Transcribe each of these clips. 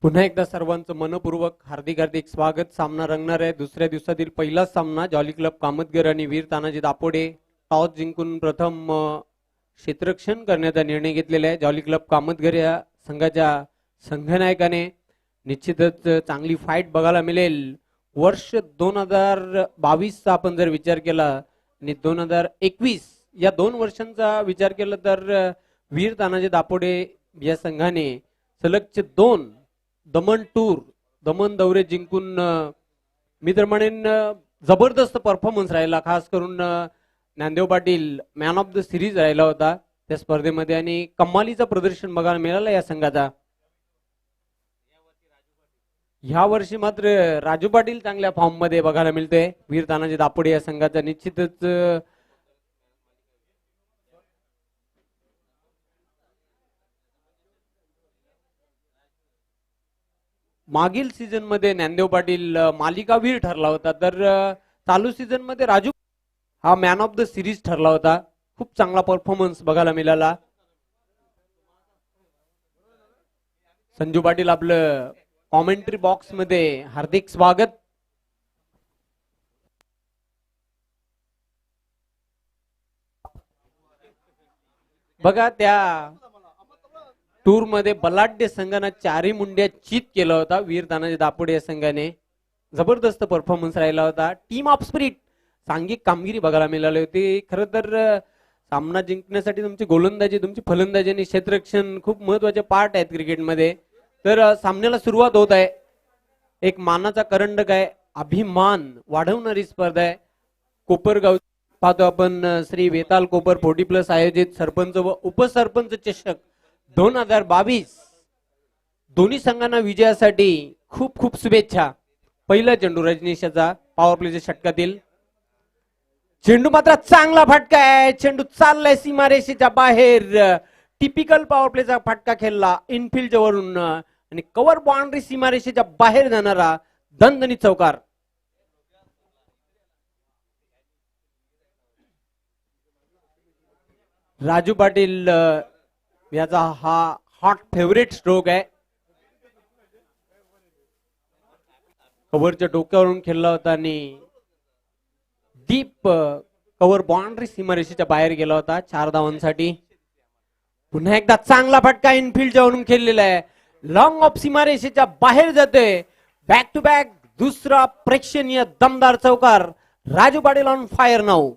पुन्हा एकदा सर्वांचं मनपूर्वक हार्दिक हार्दिक स्वागत. सामना रंगणार आहे दुसऱ्या दिवसातील पहिला सामना. जॉली क्लब कामतगर आणि वीर तानाजी दापोडे टॉस जिंकून प्रथम क्षेत्ररक्षण करण्याचा निर्णय घेतलेला आहे. जॉली क्लब कामतगर या संघाच्या संघनायकाने निश्चितच चांगली फाईट बघायला मिळेल. वर्ष 2022 चा आपण जर विचार केला आणि 2021 या 2 वर्षांचा विचार केला तर वीर तानाजी दापोडे या संघाने सलगचे 2 दमन टूर दमन दौरे जिंकून मी तर म्हणेन जबरदस्त परफॉर्मन्स राहिला. खास करून Dnyandev Patil man of the series राहिला होता त्या स्पर्धेमध्ये आणि कमालीचं प्रदर्शन बघायला मिळालं या संघाचा. ह्या वर्षी मात्र राजू पाटील चांगल्या फॉर्म मध्ये बघायला मिळतोय वीर तानाजी दापोडे या संघाचा. निश्चितच मागील सीझन मध्ये ज्ञानदेव पाटील मालिकावीर ठरला होता तर चालू सीझन मध्ये राजू हा मॅन ऑफ द सिरीज ठरला होता. खूप चांगला परफॉर्मन्स बघायला मिळाला. संजू पाटील आपलं कॉमेंट्री बॉक्स मध्ये हार्दिक स्वागत. बघा त्या टूर मध्ये बलाढ्य संघाने 4 मुंड्या चित केला होता वीर तानाजी दापोडे या संघाने. जबरदस्त परफॉर्मन्स राहिला होता. टीम ऑफ स्पिरिट सांघिक कामगिरी बघायला मिळाली होती. खरं तर सामना जिंकण्यासाठी तुमची गोलंदाजी तुमची फलंदाजी आणि क्षेत्ररक्षण खूप महत्वाचे पार्ट आहेत क्रिकेटमध्ये. तर सामन्याला सुरुवात होत आहे. एक मानाचा करंडक आहे. अभिमान वाढवणारी स्पर्धा आहे. कोपरगाव पाहतो आपण श्री वेताल कोपर 40+ आयोजित सरपंच व उपसरपंच चषक 2022 दोन्ही संघांना विजयासाठी खूप खूप शुभेच्छा. पहिला चेंडू रजनीशचा पॉवर प्लेच्या षटकातील चेंडू मात्र चांगला फटका आहे. चेंडू चाललाय सीमारेषेच्या बाहेर. टिपिकल पॉवर प्लेचा फटका खेळला इनफिल्ड वरून आणि कव्हर बाउंड्री सीमारेषेच्या बाहेर जाणारा दणदणीत चौकार. राजू पाटील याचा हा हॉट फेवरेट स्ट्रोक आहे. कव्हरच्या डोक्यावरून खेळला होता आणि डीप कव्हर बाउंड्री सीमारेषेच्या बाहेर गेला होता 4 धावांसाठी. पुन्हा एकदा चांगला फटका इनफिल्ड वरून खेळलेला आहे. लॉंग ऑफ सीमारेषेच्या बाहेर जाते. बॅक टू बॅक दुसरा प्रेक्षणीय दमदार चौकार. Raju Patil on fire now.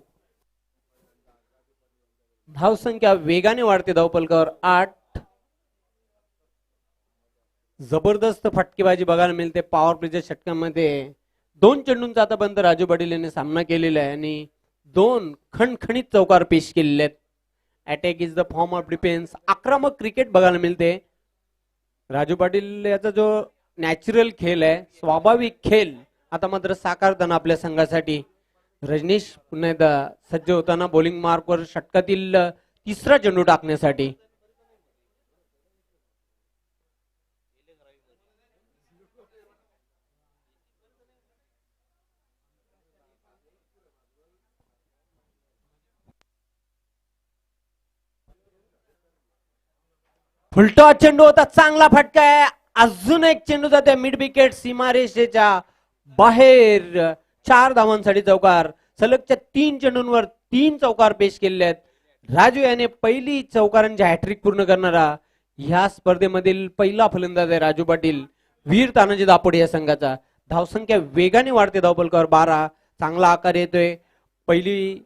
धावसंख्या वेगाने वाढते धावपलकावर 8. जबरदस्त फटकेबाजी बघायला मिळते पॉवर प्लेच्या षटकामध्ये. 2 चेंडूंचा आतापर्यंत राजू पाटील यांनी सामना केलेला आहे आणि 2 खणखणीत चौकार पेश केलेले आहेत. Attack is the form of defence. आक्रमक क्रिकेट बघायला मिळते. राजू पाटील याचा जो नॅचरल खेळ आहे स्वाभाविक खेळ आता मात्र साकारताना आपल्या संघासाठी. रजनीश पुन्हा एकदा सज्ज होताना बॉलिंग मार्कवर षटकातील तिसरा चेंडू टाकण्यासाठी. फुलटॉस चेंडू होता. चांगला फटका आहे. अजून एक चेंडू जाते मिड विकेट सीमारेषेच्या बाहेर. 4 धावांसाठी चौकार. सलगच्या 3 चेंडूंवर 3 चौकार पेश केलेले आहेत. राजू याने पहिली चौकारांची हॅट्रिक पूर्ण करणारा ह्या स्पर्धेमधील पहिला फलंदाज आहे राजू पाटील वीर तानाजी दापोडे या संघाचा. धावसंख्या वेगाने वाढते धावपलकावर 12. चांगला आकार येतोय. पहिली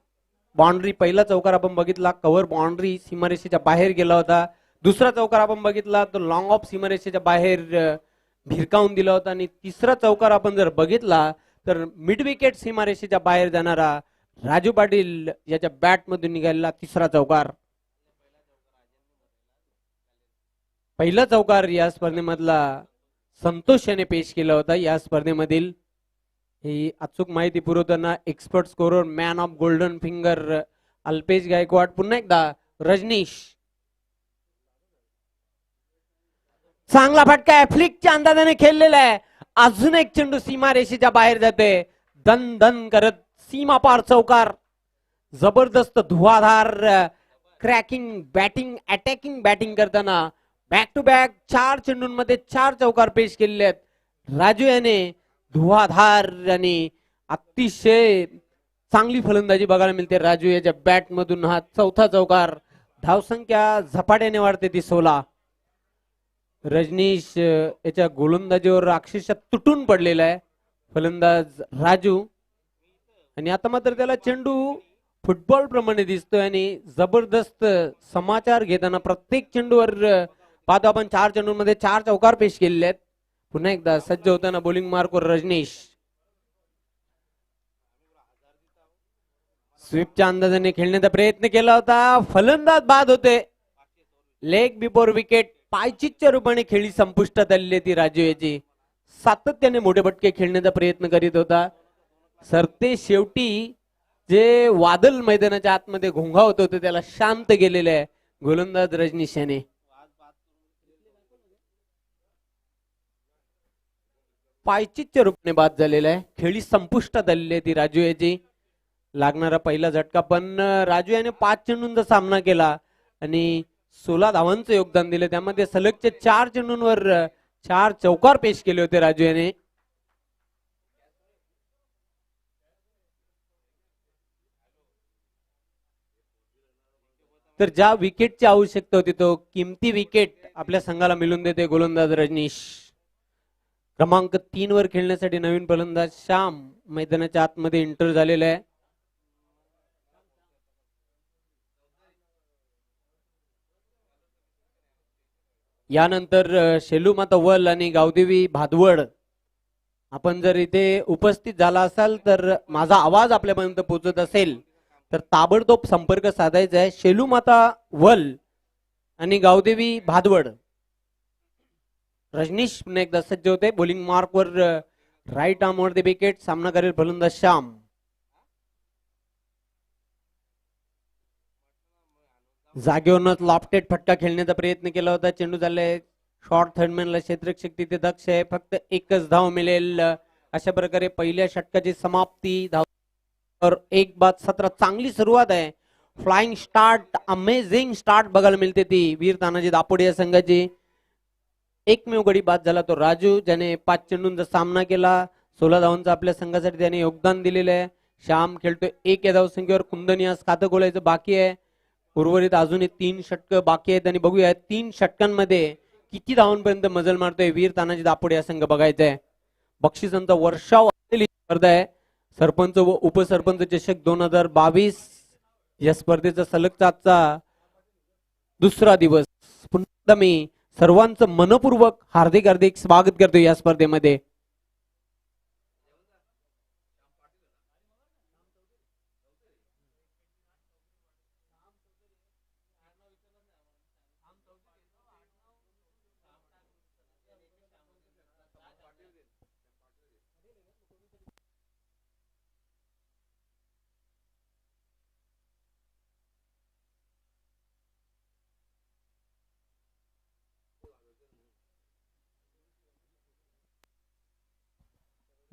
बाउंड्री पहिला चौकार आपण बघितला कव्हर बाउंड्री सीमारेषेच्या बाहेर गेला होता. दुसरा चौकार आपण बघितला तो लॉंग ऑफ सीमारेषेच्या बाहेर भिरकावून दिला होता आणि तिसरा चौकार आपण जर बघितला तर मिड विकेट सीमारेषेच्या बाहेर जाणारा राजू पाटील याच्या बॅट मधून निघालेला तिसरा चौकार. पहिला चौकार या स्पर्धेमधला संतोष याने पेश केला होता. या स्पर्धेमधील ही अचूक माहिती पुरवताना expert scorer man of golden finger Alpesh Gaikwad. पुन्हा एकदा रजनीश. चांगला फटका आहे. फ्लिकच्या अंदाजाने खेळलेला आहे. अजून एक चेंडू सीमारेषेच्या बाहेर जाते. दन दन करत सीमा पार चौकार. जबरदस्त धुवाधार क्रॅकिंग बॅटिंग अटॅकिंग बॅटिंग करताना बॅक टू बॅक 4 चेंडूंमध्ये 4 चौकार पेश केलेले आहेत राजू याने. धुवाधार आणि अतिशय चांगली फलंदाजी बघायला मिळते राजू याच्या बॅट मधून. हा चौथा चौकार. धावसंख्या झपाट्याने वाढते ती 16. रजनीश याच्या गोलंदाजीवर अक्षरशः तुटून पडलेला आहे फलंदाज राजू. आणि आता मात्र त्याला चेंडू फुटबॉल प्रमाणे दिसतोय आणि जबरदस्त समाचार घेताना प्रत्येक चेंडूवर पाहतो आपण 4 चेंडूंमध्ये 4 चौकार पेश केलेले आहेत. पुन्हा एकदा सज्ज होताना बॉलिंग मार्कवर रजनीश. स्वीपच्या अंदाजाने खेळण्याचा प्रयत्न केला होता. फलंदाज बाद होते. Leg before wicket. पायचीच्या रूपाने खेळी संपुष्टात आलेली ती राजू याची. सातत्याने मोठे फटके खेळण्याचा प्रयत्न करीत होता. सरते शेवटी जे वादळ मैदानाच्या आतमध्ये घोंघावत होते त्याला शांत केलेलं आहे गोलंदाज रजनीश याने. पायचीच्या रूपाने बाद झालेला आहे. खेळी संपुष्टात आलेली आहे ती राजू याची. लागणारा पहिला झटका पण राजू याने 5 चेंडूंचा सामना केला आणि 16 धावांचं योगदान दिलं. त्यामध्ये सलगचे 4 चेंडूंवर 4 चौकार पेश केले होते राजू याने. तर ज्या विकेटची आवश्यकता होती तो किमती विकेट आपल्या संघाला मिळून देते गोलंदाज रजनीश. क्रमांक 3 वर खेळण्यासाठी नवीन फलंदाज श्याम मैदानाच्या आतमध्ये एंटर झालेला आहे. यानंतर शेलू माता वल आणि गावदेवी भादवड. आपण जर इथे उपस्थित झाला असाल तर माझा आवाज आपल्यापर्यंत पोहोचत असेल तर ताबडतोब संपर्क साधायचा आहे. शेलू माता वल आणि गावदेवी भादवड. रजनीश पुन्हा एकदा सज्ज होते. बॉलिंग मार्कवर राईट आर्म वर विकेट. सामना करेल फलंदाज श्याम. जागेवरूनच लॉफ्टेड फटका खेळण्याचा प्रयत्न केला होता. चेंडू झालाय शॉर्ट थर्डमॅनला. क्षेत्ररक्षक तिथे दक्ष आहे. फक्त एकच धाव मिळेल. अशा प्रकारे पहिल्या षटकाची समाप्ती. धाव 1 बाद 17. चांगली सुरुवात आहे. Flying start. अमेझिंग स्टार्ट बघायला मिळते ती वीर तानाजी दापोडे या संघाची. एकमेव गडी बाद झाला तो राजू ज्याने 5 चेंडूंचा सामना केला. 16 धावांचा आपल्या संघासाठी त्याने योगदान दिलेलं आहे. श्याम खेळतोय 1 या धावसंख्येवर. कुंदनी आज खातं गोलायचं बाकी आहे. उर्वरित अजूनही 3 षटक बाकी आहेत आणि बघूया 3 षटकांमध्ये किती धावांपर्यंत मजल मारतोय वीर तानाजी दापोडे या संघ बघायचा बक्षिसांचा वर्षाव असलेली स्पर्धा आहे. सरपंच व उपसरपंच चषक 2022 या स्पर्धेचा सलगचा आजचा दुसरा दिवस. पुन्हा मी सर्वांचं मनपूर्वक हार्दिक हार्दिक स्वागत करतो या स्पर्धेमध्ये.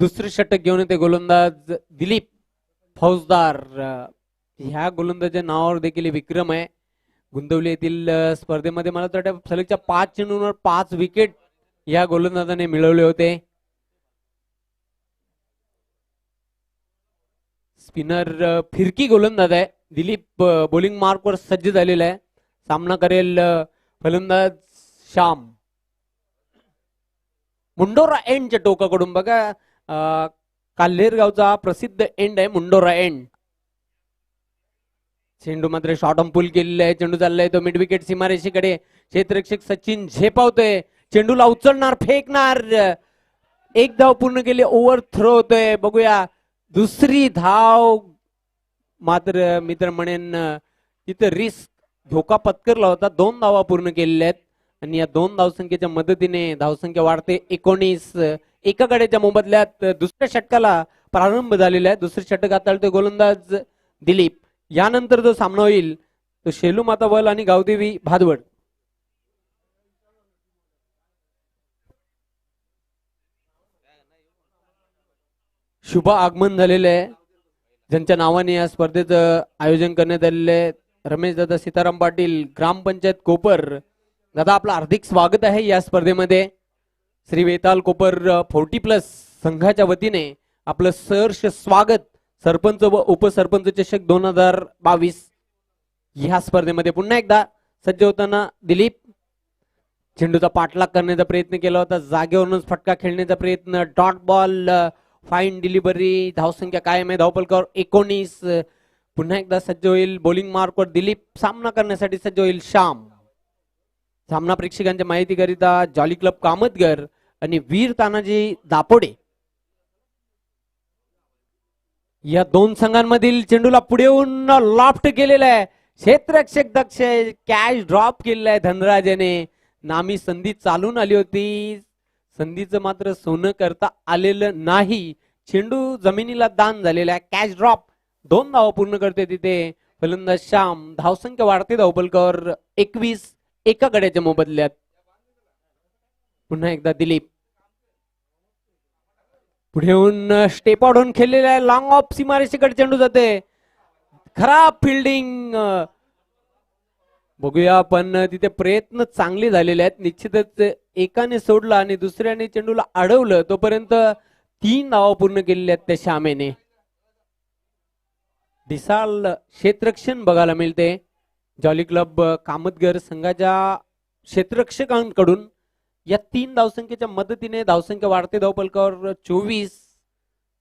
दुसरे षटक घेऊन येते गोलंदाज दिलीप फौजदार. ह्या गोलंदाजच्या नावावर देखील विक्रम आहे. गुंतवली येथील स्पर्धेमध्ये मला वाटतं सलगच्या 5 चेंडूंवर 5 विकेट या गोलंदाजाने मिळवले होते. स्पिनर फिरकी गोलंदाज आहे. दिलीप बॉलिंग मार्कवर सज्ज झालेला आहे. सामना करेल फलंदाज श्याम. मुंडोरा एंडच्या टोकाकडून बघा काल्हेर गावचा प्रसिद्ध एंड आहे मुंडोरा एंड. चेंडू मात्र शॉर्ट ऑन पुल केलेला आहे. चेंडू चाललाय तो मिड विकेट सीमारेषेकडे. क्षेत्ररक्षक सचिन झेपावतोय. चेंडूला उचलणार फेकणार. 1 धाव पूर्ण केली. ओव्हर थ्रो होतोय. बघूया दुसरी धाव मात्र मित्र म्हणेन तिथं रिस्क धोका पत्करला होता. 2 धावा पूर्ण केलेल्या आहेत आणि या 2 धावसंख्येच्या मदतीने धावसंख्या वाढते 19. एका गड्याच्या मोबदल्यात दुसऱ्या षटकाला प्रारंभ झालेला आहे. दुसरे षटक हाताळतोय गोलंदाज दिलीप. यानंतर जो सामना होईल तो शेलू माता वल आणि गावदेवी भादवड. शुभ आगमन झालेलं आहे ज्यांच्या नावाने या स्पर्धेचं आयोजन करण्यात आलेलं आहे. रमेश दादा सीताराम पाटील ग्रामपंचायत कोपर दादा आपलं हार्दिक स्वागत आहे या स्पर्धेमध्ये. श्री वेताल कोपर 40+ संघाच्या वतीने आपलं सहर्ष स्वागत. सरपंच व उपसरपंच चषक 2022 ह्या स्पर्धेमध्ये पुन्हा एकदा सज्ज होताना दिलीप. चेंडूचा पाठलाग करण्याचा प्रयत्न केला होता, जागेवरूनच फटका खेळण्याचा प्रयत्न, डॉट बॉल, फाईन डिलिव्हरी, धावसंख्या कायम आहे, धावफलकावर 19. पुन्हा एकदा सज्ज होईल बॉलिंग मार्कवर दिलीप. सामना करण्यासाठी सज्ज होईल श्याम. सामना प्रेक्षकांच्या माहितीकरिता जॉली क्लब कामतगर आणि वीर तानाजी दापोडे या दोन संघांमधील चेंडूला पुढे येऊन लॉफ्ट केलेला आहे. क्षेत्ररक्षक दक्ष कॅच ड्रॉप केलेला आहे धनराज याने. नामी संधी चालून आली होती, संधीचं मात्र सोनं करता आलेलं नाही. चेंडू जमिनीला दान झालेला आहे. Catch drop. 2 धावा पूर्ण करते तिथे फलंदाज श्याम. धावसंख्या वाढते धावफलकावर 21 एका गड्याच्या मोबदल्यात. पुन्हा एकदा दिलीप पुढे येऊन स्टेप आउट होऊन खेळलेला आहे. लॉंग ऑफ सीमारेषेकडे चेंडू जाते. खराब फिल्डिंग बघूया, पण तिथे प्रयत्न चांगले झालेले आहेत. निश्चितच एकाने सोडला आणि दुसऱ्याने चेंडूला अडवलं, तोपर्यंत 3 धावा पूर्ण केलेल्या आहेत त्या श्यामेने. दिसाल क्षेत्ररक्षण बघायला मिळते जॉली क्लब कामतगर संघाच्या क्षेत्ररक्षकांकडून. या 3 धावसंख्येच्या मदतीने धावसंख्या वाढते धावफलकावर 24.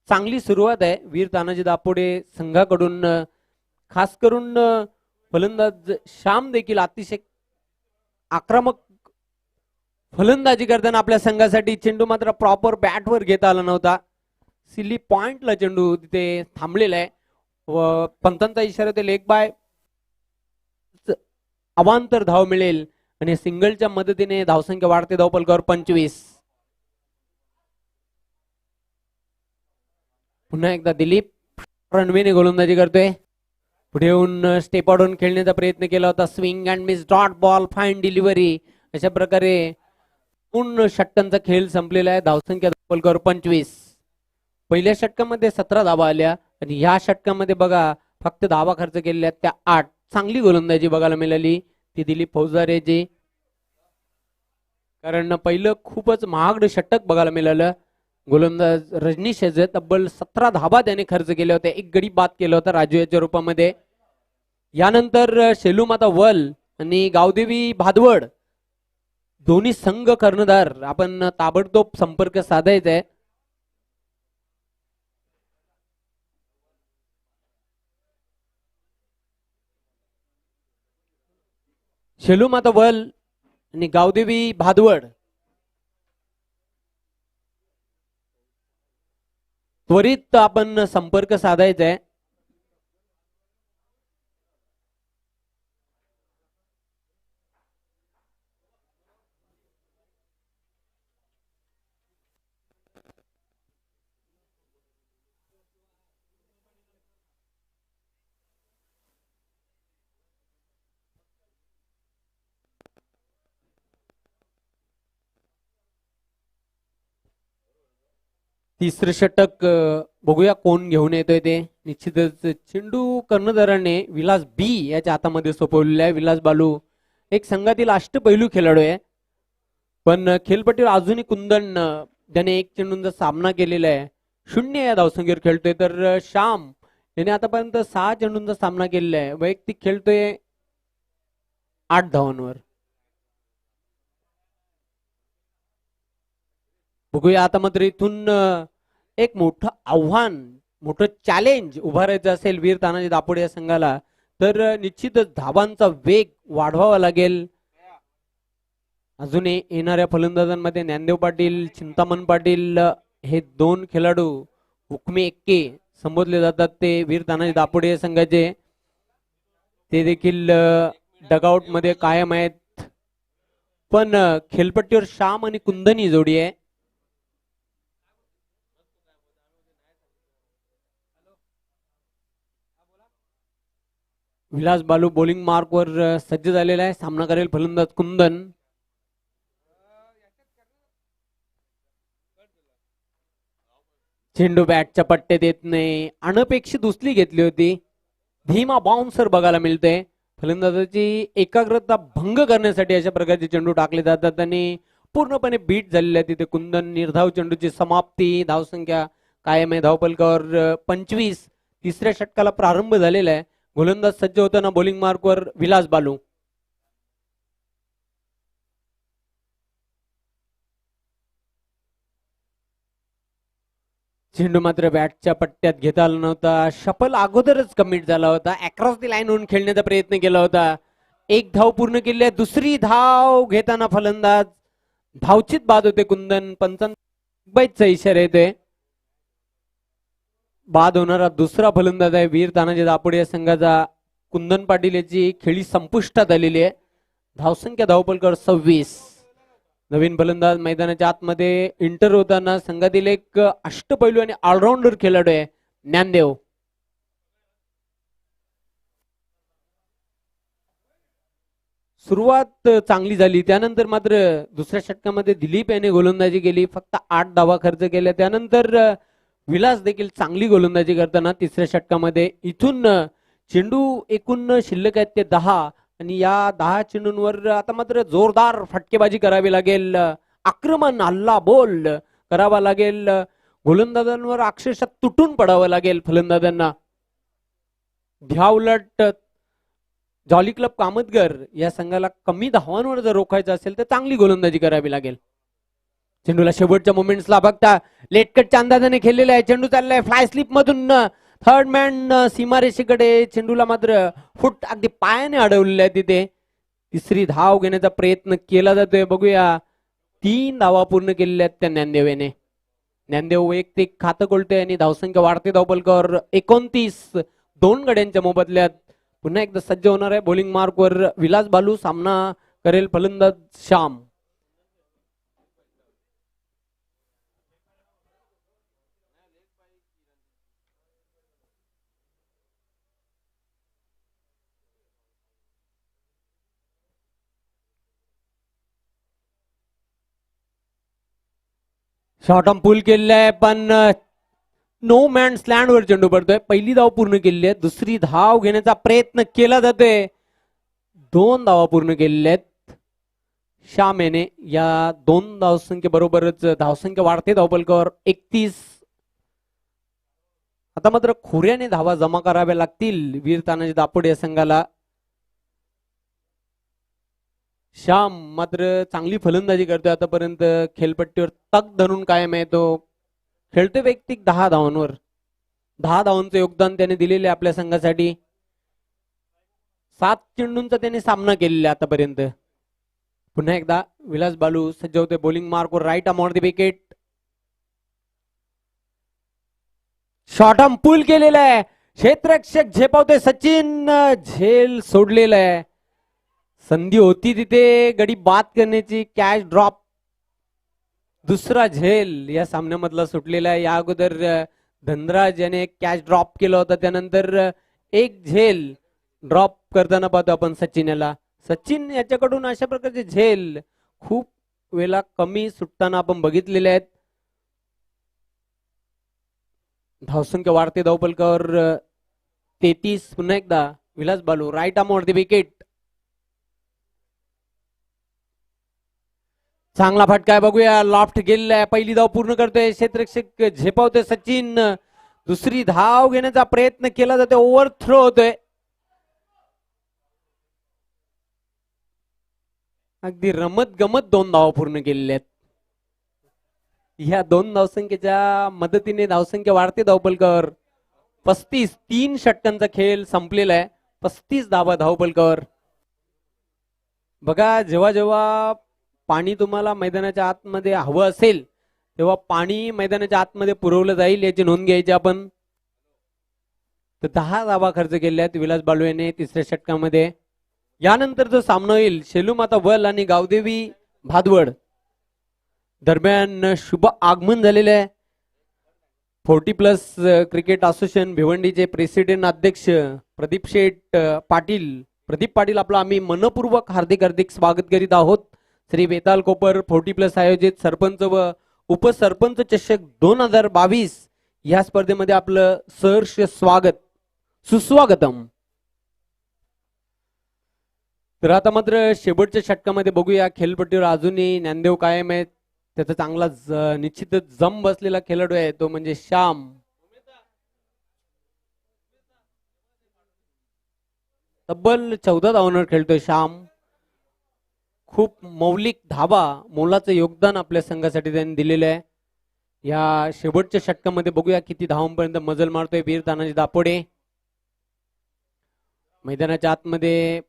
चांगली सुरुवात आहे वीर तानाजी दापोडे संघाकडून. खास करून फलंदाज श्याम देखील अतिशय आक्रमक फलंदाजी करताना आपल्या संघासाठी. चेंडू मात्र प्रॉपर बॅटवर घेता आला नव्हता. सिली पॉइंटला चेंडू तिथे थांबलेला आहे व पंतांचा इशारा ते लेग बाय अवांतर धाव मिळेल आणि सिंगलच्या मदतीने धावसंख्या वाढते धावफलकावर 25. पुन्हा एकदा दिलीप रणवेने गोलंदाजी करतोय. पुढे येऊन स्टेप आउट होऊन खेळण्याचा प्रयत्न केला होता. Swing and miss, dot ball, fine delivery. अशा प्रकारे पूर्ण षटकांचा खेळ संपलेला आहे. धावसंख्या धावफलकावर 25. पहिल्या षटकामध्ये 17 धावा आल्या आणि या षटकामध्ये बघा फक्त धावा खर्च केलेल्या त्या 8. चांगली गोलंदाजी बघायला मिळाली ती दिलीप फौजदारेची, कारण पहिलं खूपच महागडं षटक बघायला मिळालं. गोलंदाज रजनीश याचे तब्बल 17 धावा त्याने खर्च केल्या होत्या. 1 गडी बाद केला होता राजू याच्या रूपामध्ये. यानंतर शेलूमाता वल आणि गावदेवी भादवड दोन्ही संघ कर्णधार आपण ताबडतोब संपर्क साधायचा आहे. शेलूमाता वल आणि गावदेवी भादवड त्वरित आपण संपर्क साधायचा आहे. तिसरं षटक बघूया कोण घेऊन येतोय ते. निश्चितच चेंडू कर्णधाराने विलास बी याच्या हातामध्ये सोपवलेला आहे. विलास बालू एक संघातील अष्टपैलू खेळाडू आहे, पण खेळपट्टीवर अजूनही कुंदन ज्याने 1 चेंडूंचा सामना केलेला आहे 0 या धावसंख्येवर खेळतोय. तर श्याम याने आतापर्यंत 6 चेंडूंचा सामना केलेला आहे. वैयक्तिक खेळतोय 8 धावांवर. बघूया आता मात्र इथून एक मोठं आव्हान, मोठं चॅलेंज उभारायचं असेल वीर तानाजी दापोडे या संघाला, तर निश्चितच धावांचा वेग वाढवावा लागेल. अजून येणाऱ्या फलंदाजांमध्ये ज्ञानदेव पाटील, चिंतामण पाटील हे 2 खेळाडू हुकमे एक्के संबोधले जातात. ते वीर तानाजी दापोडे या संघाचे ते देखील डगआउट मध्ये कायम आहेत. पण खेळपट्टीवर श्याम आणि कुंदनी जोडी आहे. विलास बालू बॉलिंग मार्क वर सज्ज झालेला आहे. सामना करेल फलंदाज कुंदन. चेंडू बॅटच्या पट्ट्यात येत नाही. अनपेक्षित उचली घेतली होती. धीमा बाउन्सर बघायला मिळते. फलंदाजाची एकाग्रता भंग करण्यासाठी अशा प्रकारचे चेंडू टाकले जातात आणि पूर्णपणे बीट झालेले आहे तिथे कुंदन. निर्धाव चेंडूची समाप्ती. धावसंख्या कायम आहे धावपलकावर 25. तिसऱ्या षटकाला प्रारंभ झालेला आहे. गोलंदाज सज्ज होताना बॉलिंग मार्कवर विलास बालू. चेंडू मात्र बॅटच्या पट्ट्यात घेता आला नव्हता. शफल अगोदरच कमिट झाला होता. अक्रॉस दी लाईन होऊन खेळण्याचा प्रयत्न केला होता. एक धाव पूर्ण केली आहे. दुसरी धाव घेताना फलंदाज धावचित बाद होते कुंदन. पंचांचा इशारा येतोय. बाद होणारा दुसरा फलंदाज आहे वीर तानाजी दापोडे या संघाचा कुंदन पाटील. याची खेळी संपुष्टात आलेली आहे. धावसंख्या धावपलकर 26. नवीन फलंदाज मैदानाच्या आतमध्ये इंटर होताना संघातील एक अष्टपैलू आणि ऑलराऊंडर खेळाडू आहे ज्ञानदेव. सुरुवात चांगली झाली. त्यानंतर मात्र दुसऱ्या षटकामध्ये दिलीप याने गोलंदाजी केली. फक्त 8 धावा खर्च केल्या. त्यानंतर विलास देखील चांगली गोलंदाजी करताना तिसऱ्या षटकामध्ये. इथून चेंडू एकूण शिल्लक आहेत ते 10 आणि या 10 चेंडूंवर आता मात्र जोरदार फटकेबाजी करावी लागेल. आक्रमण हल्ला बोल करावा लागेल. गोलंदाजांवर अक्षरशः तुटून पडावं लागेल फलंदाजांना. ध्याउलट जॉली क्लब कामतगर या संघाला कमी धावांवर जर रोखायचं असेल तर चांगली गोलंदाजी करावी लागेल. चेंडूला शेवटच्या मोमेंट्सला बघता लेटकटच्या अंदाजाने खेळलेला आहे. चेंडू चाललाय फ्लाय स्लिप मधून थर्ड मॅन सीमारेषेकडे. चेंडूला मात्र फुट अगदी पायाने अडवलेला आहे तिथे. तिसरी धाव घेण्याचा प्रयत्न केला जातोय. बघूया 3 धावा पूर्ण केलेल्या आहेत त्या ज्ञानदेव याने. ज्ञानदेव वैयक्तिक खातं कोलतोय आणि धावसंख्या वाढते धावपलकावर 29. 2 गड्यांच्या मोबदल्यात पुन्हा एकदा सज्ज होणार आहे बॉलिंग मार्कवर विलास बालू. सामना करेल फलंदाज श्याम. शॉर्ट ऑन पूल केलेला आहे पण नो मॅन स्लँड वर चेंडू पडतोय. पहिली धाव पूर्ण केलेली आहे. दुसरी धाव घेण्याचा प्रयत्न केला जातोय. 2 धावा पूर्ण केलेल्या आहेत श्याम याने. या 2 धावसंख्ये बरोबरच धावसंख्या वाढते धावपलकावर 31. आता मात्र खोऱ्याने धावा जमा कराव्या लागतील वीर तानाजी दापोडे या संघाला. श्याम मात्र चांगली फलंदाजी करतोय आतापर्यंत. खेळपट्टीवर तग धरून कायम आहे तो. खेळतोय वैयक्तिक 10 धावांवर. 10 धावांचं योगदान त्याने दिलेले आपल्या संघासाठी. 7 चेंडूंचा त्याने सामना केलेला आतापर्यंत. पुन्हा एकदा विलास बालू सज्ज होते बॉलिंग मार्कवर. Right arm on the wicket. Short arm pull केलेला आहे. क्षेत्ररक्षक झेपावते सचिन. झेल सोडलेला आहे. संधी होती तिथे गडी बाद करण्याची. Catch drop. दुसरा झेल या सामन्यामधला सुटलेला आहे. या अगोदर धनराज याने कॅच ड्रॉप केला होता. त्यानंतर एक झेल ड्रॉप करताना पाहतो आपण सचिन याला. सचिन याच्याकडून अशा प्रकारचे झेल खूप वेळा कमी सुटताना आपण बघितलेले आहेत. धावसंख्या वाढते धावपलकावर 33. पुन्हा एकदा Vilas Balu. Right arm on the wicket. चांगला फटका आहे. बघूया लॉफ्ट गेलेला आहे. पहिली धाव पूर्ण करतोय क्षेत्ररक्षक झेपावतोय सचिन. दुसरी धाव घेण्याचा प्रयत्न केला जातोय. ओव्हर थ्रो होतोय. अगदी रमत गमत 2 धावा पूर्ण केलेल्या आहेत. ह्या 2 धावसंख्येच्या मदतीने धावसंख्या वाढते धावपलकावर 35. 3 षटकांचा खेळ संपलेला आहे. 35 धावा धावपलकावर. बघा जेव्हा जेव्हा पाणी तुम्हाला मैदानाच्या आतमध्ये हवं असेल तेव्हा पाणी मैदानाच्या आतमध्ये पुरवलं जाईल याची नोंद घ्यायची आपण. तर 10 धावा खर्च केल्या आहेत विलास बालू याने तिसऱ्या षटकामध्ये. यानंतर जो सामना होईल शेलूमाता वल आणि गावदेवी भादवड दरम्यान शुभ आगमन झालेले आहे. 40+ क्रिकेट असोसिएशन भिवंडीचे प्रेसिडेंट अध्यक्ष प्रदीप शेठ पाटील. प्रदीप पाटील आपलं आम्ही मनपूर्वक हार्दिक हार्दिक स्वागत करीत आहोत. श्री वेताल कोपर 40+ आयोजित सरपंच व उपसरपंच चषक 2022 या स्पर्धेमध्ये आपलं सहर्ष स्वागत. सुस्वागतम. तर आता मात्र शेवटच्या षटकामध्ये बघूया, खेळपट्टीवर अजूनही ज्ञानदेव कायम आहेत. त्याचा चांगला निश्चितच जम बसलेला खेळाडू आहे तो म्हणजे श्याम. तब्बल 14 धावांवर खेळतोय श्याम. खूप मौलिक धाबा, मोलाचं योगदान आपल्या संघासाठी त्यांनी दिलेलं आहे. या शेवटच्या षटकामध्ये बघूया किती धावांपर्यंत मजल मारतोय वीर तानाजी दापोडे. मैदानाच्या आतमध्ये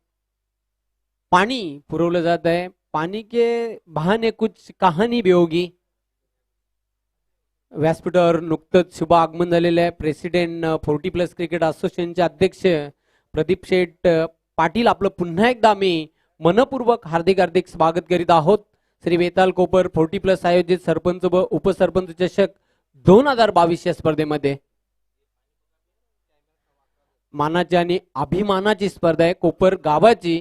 पाणी पुरवलं जात आहे. पाणी के बहाने कुछ कहाणी भी होगी. व्यासपीठावर नुकतंच शुभ आगमन झालेलं आहे. प्रेसिडेंट 40+ क्रिकेट असोसिएशनचे अध्यक्ष प्रदीप शेठ पाटील आपलं पुन्हा एकदा आम्ही मनपूर्वक हार्दिक हार्दिक स्वागत करीत आहोत. श्री वेताल कोपर 40+ आयोजित सरपंच व उपसरपंच चषक 2022 या स्पर्धेमध्ये मानाची आणि अभिमानाची स्पर्धा आहे. कोपर गावाची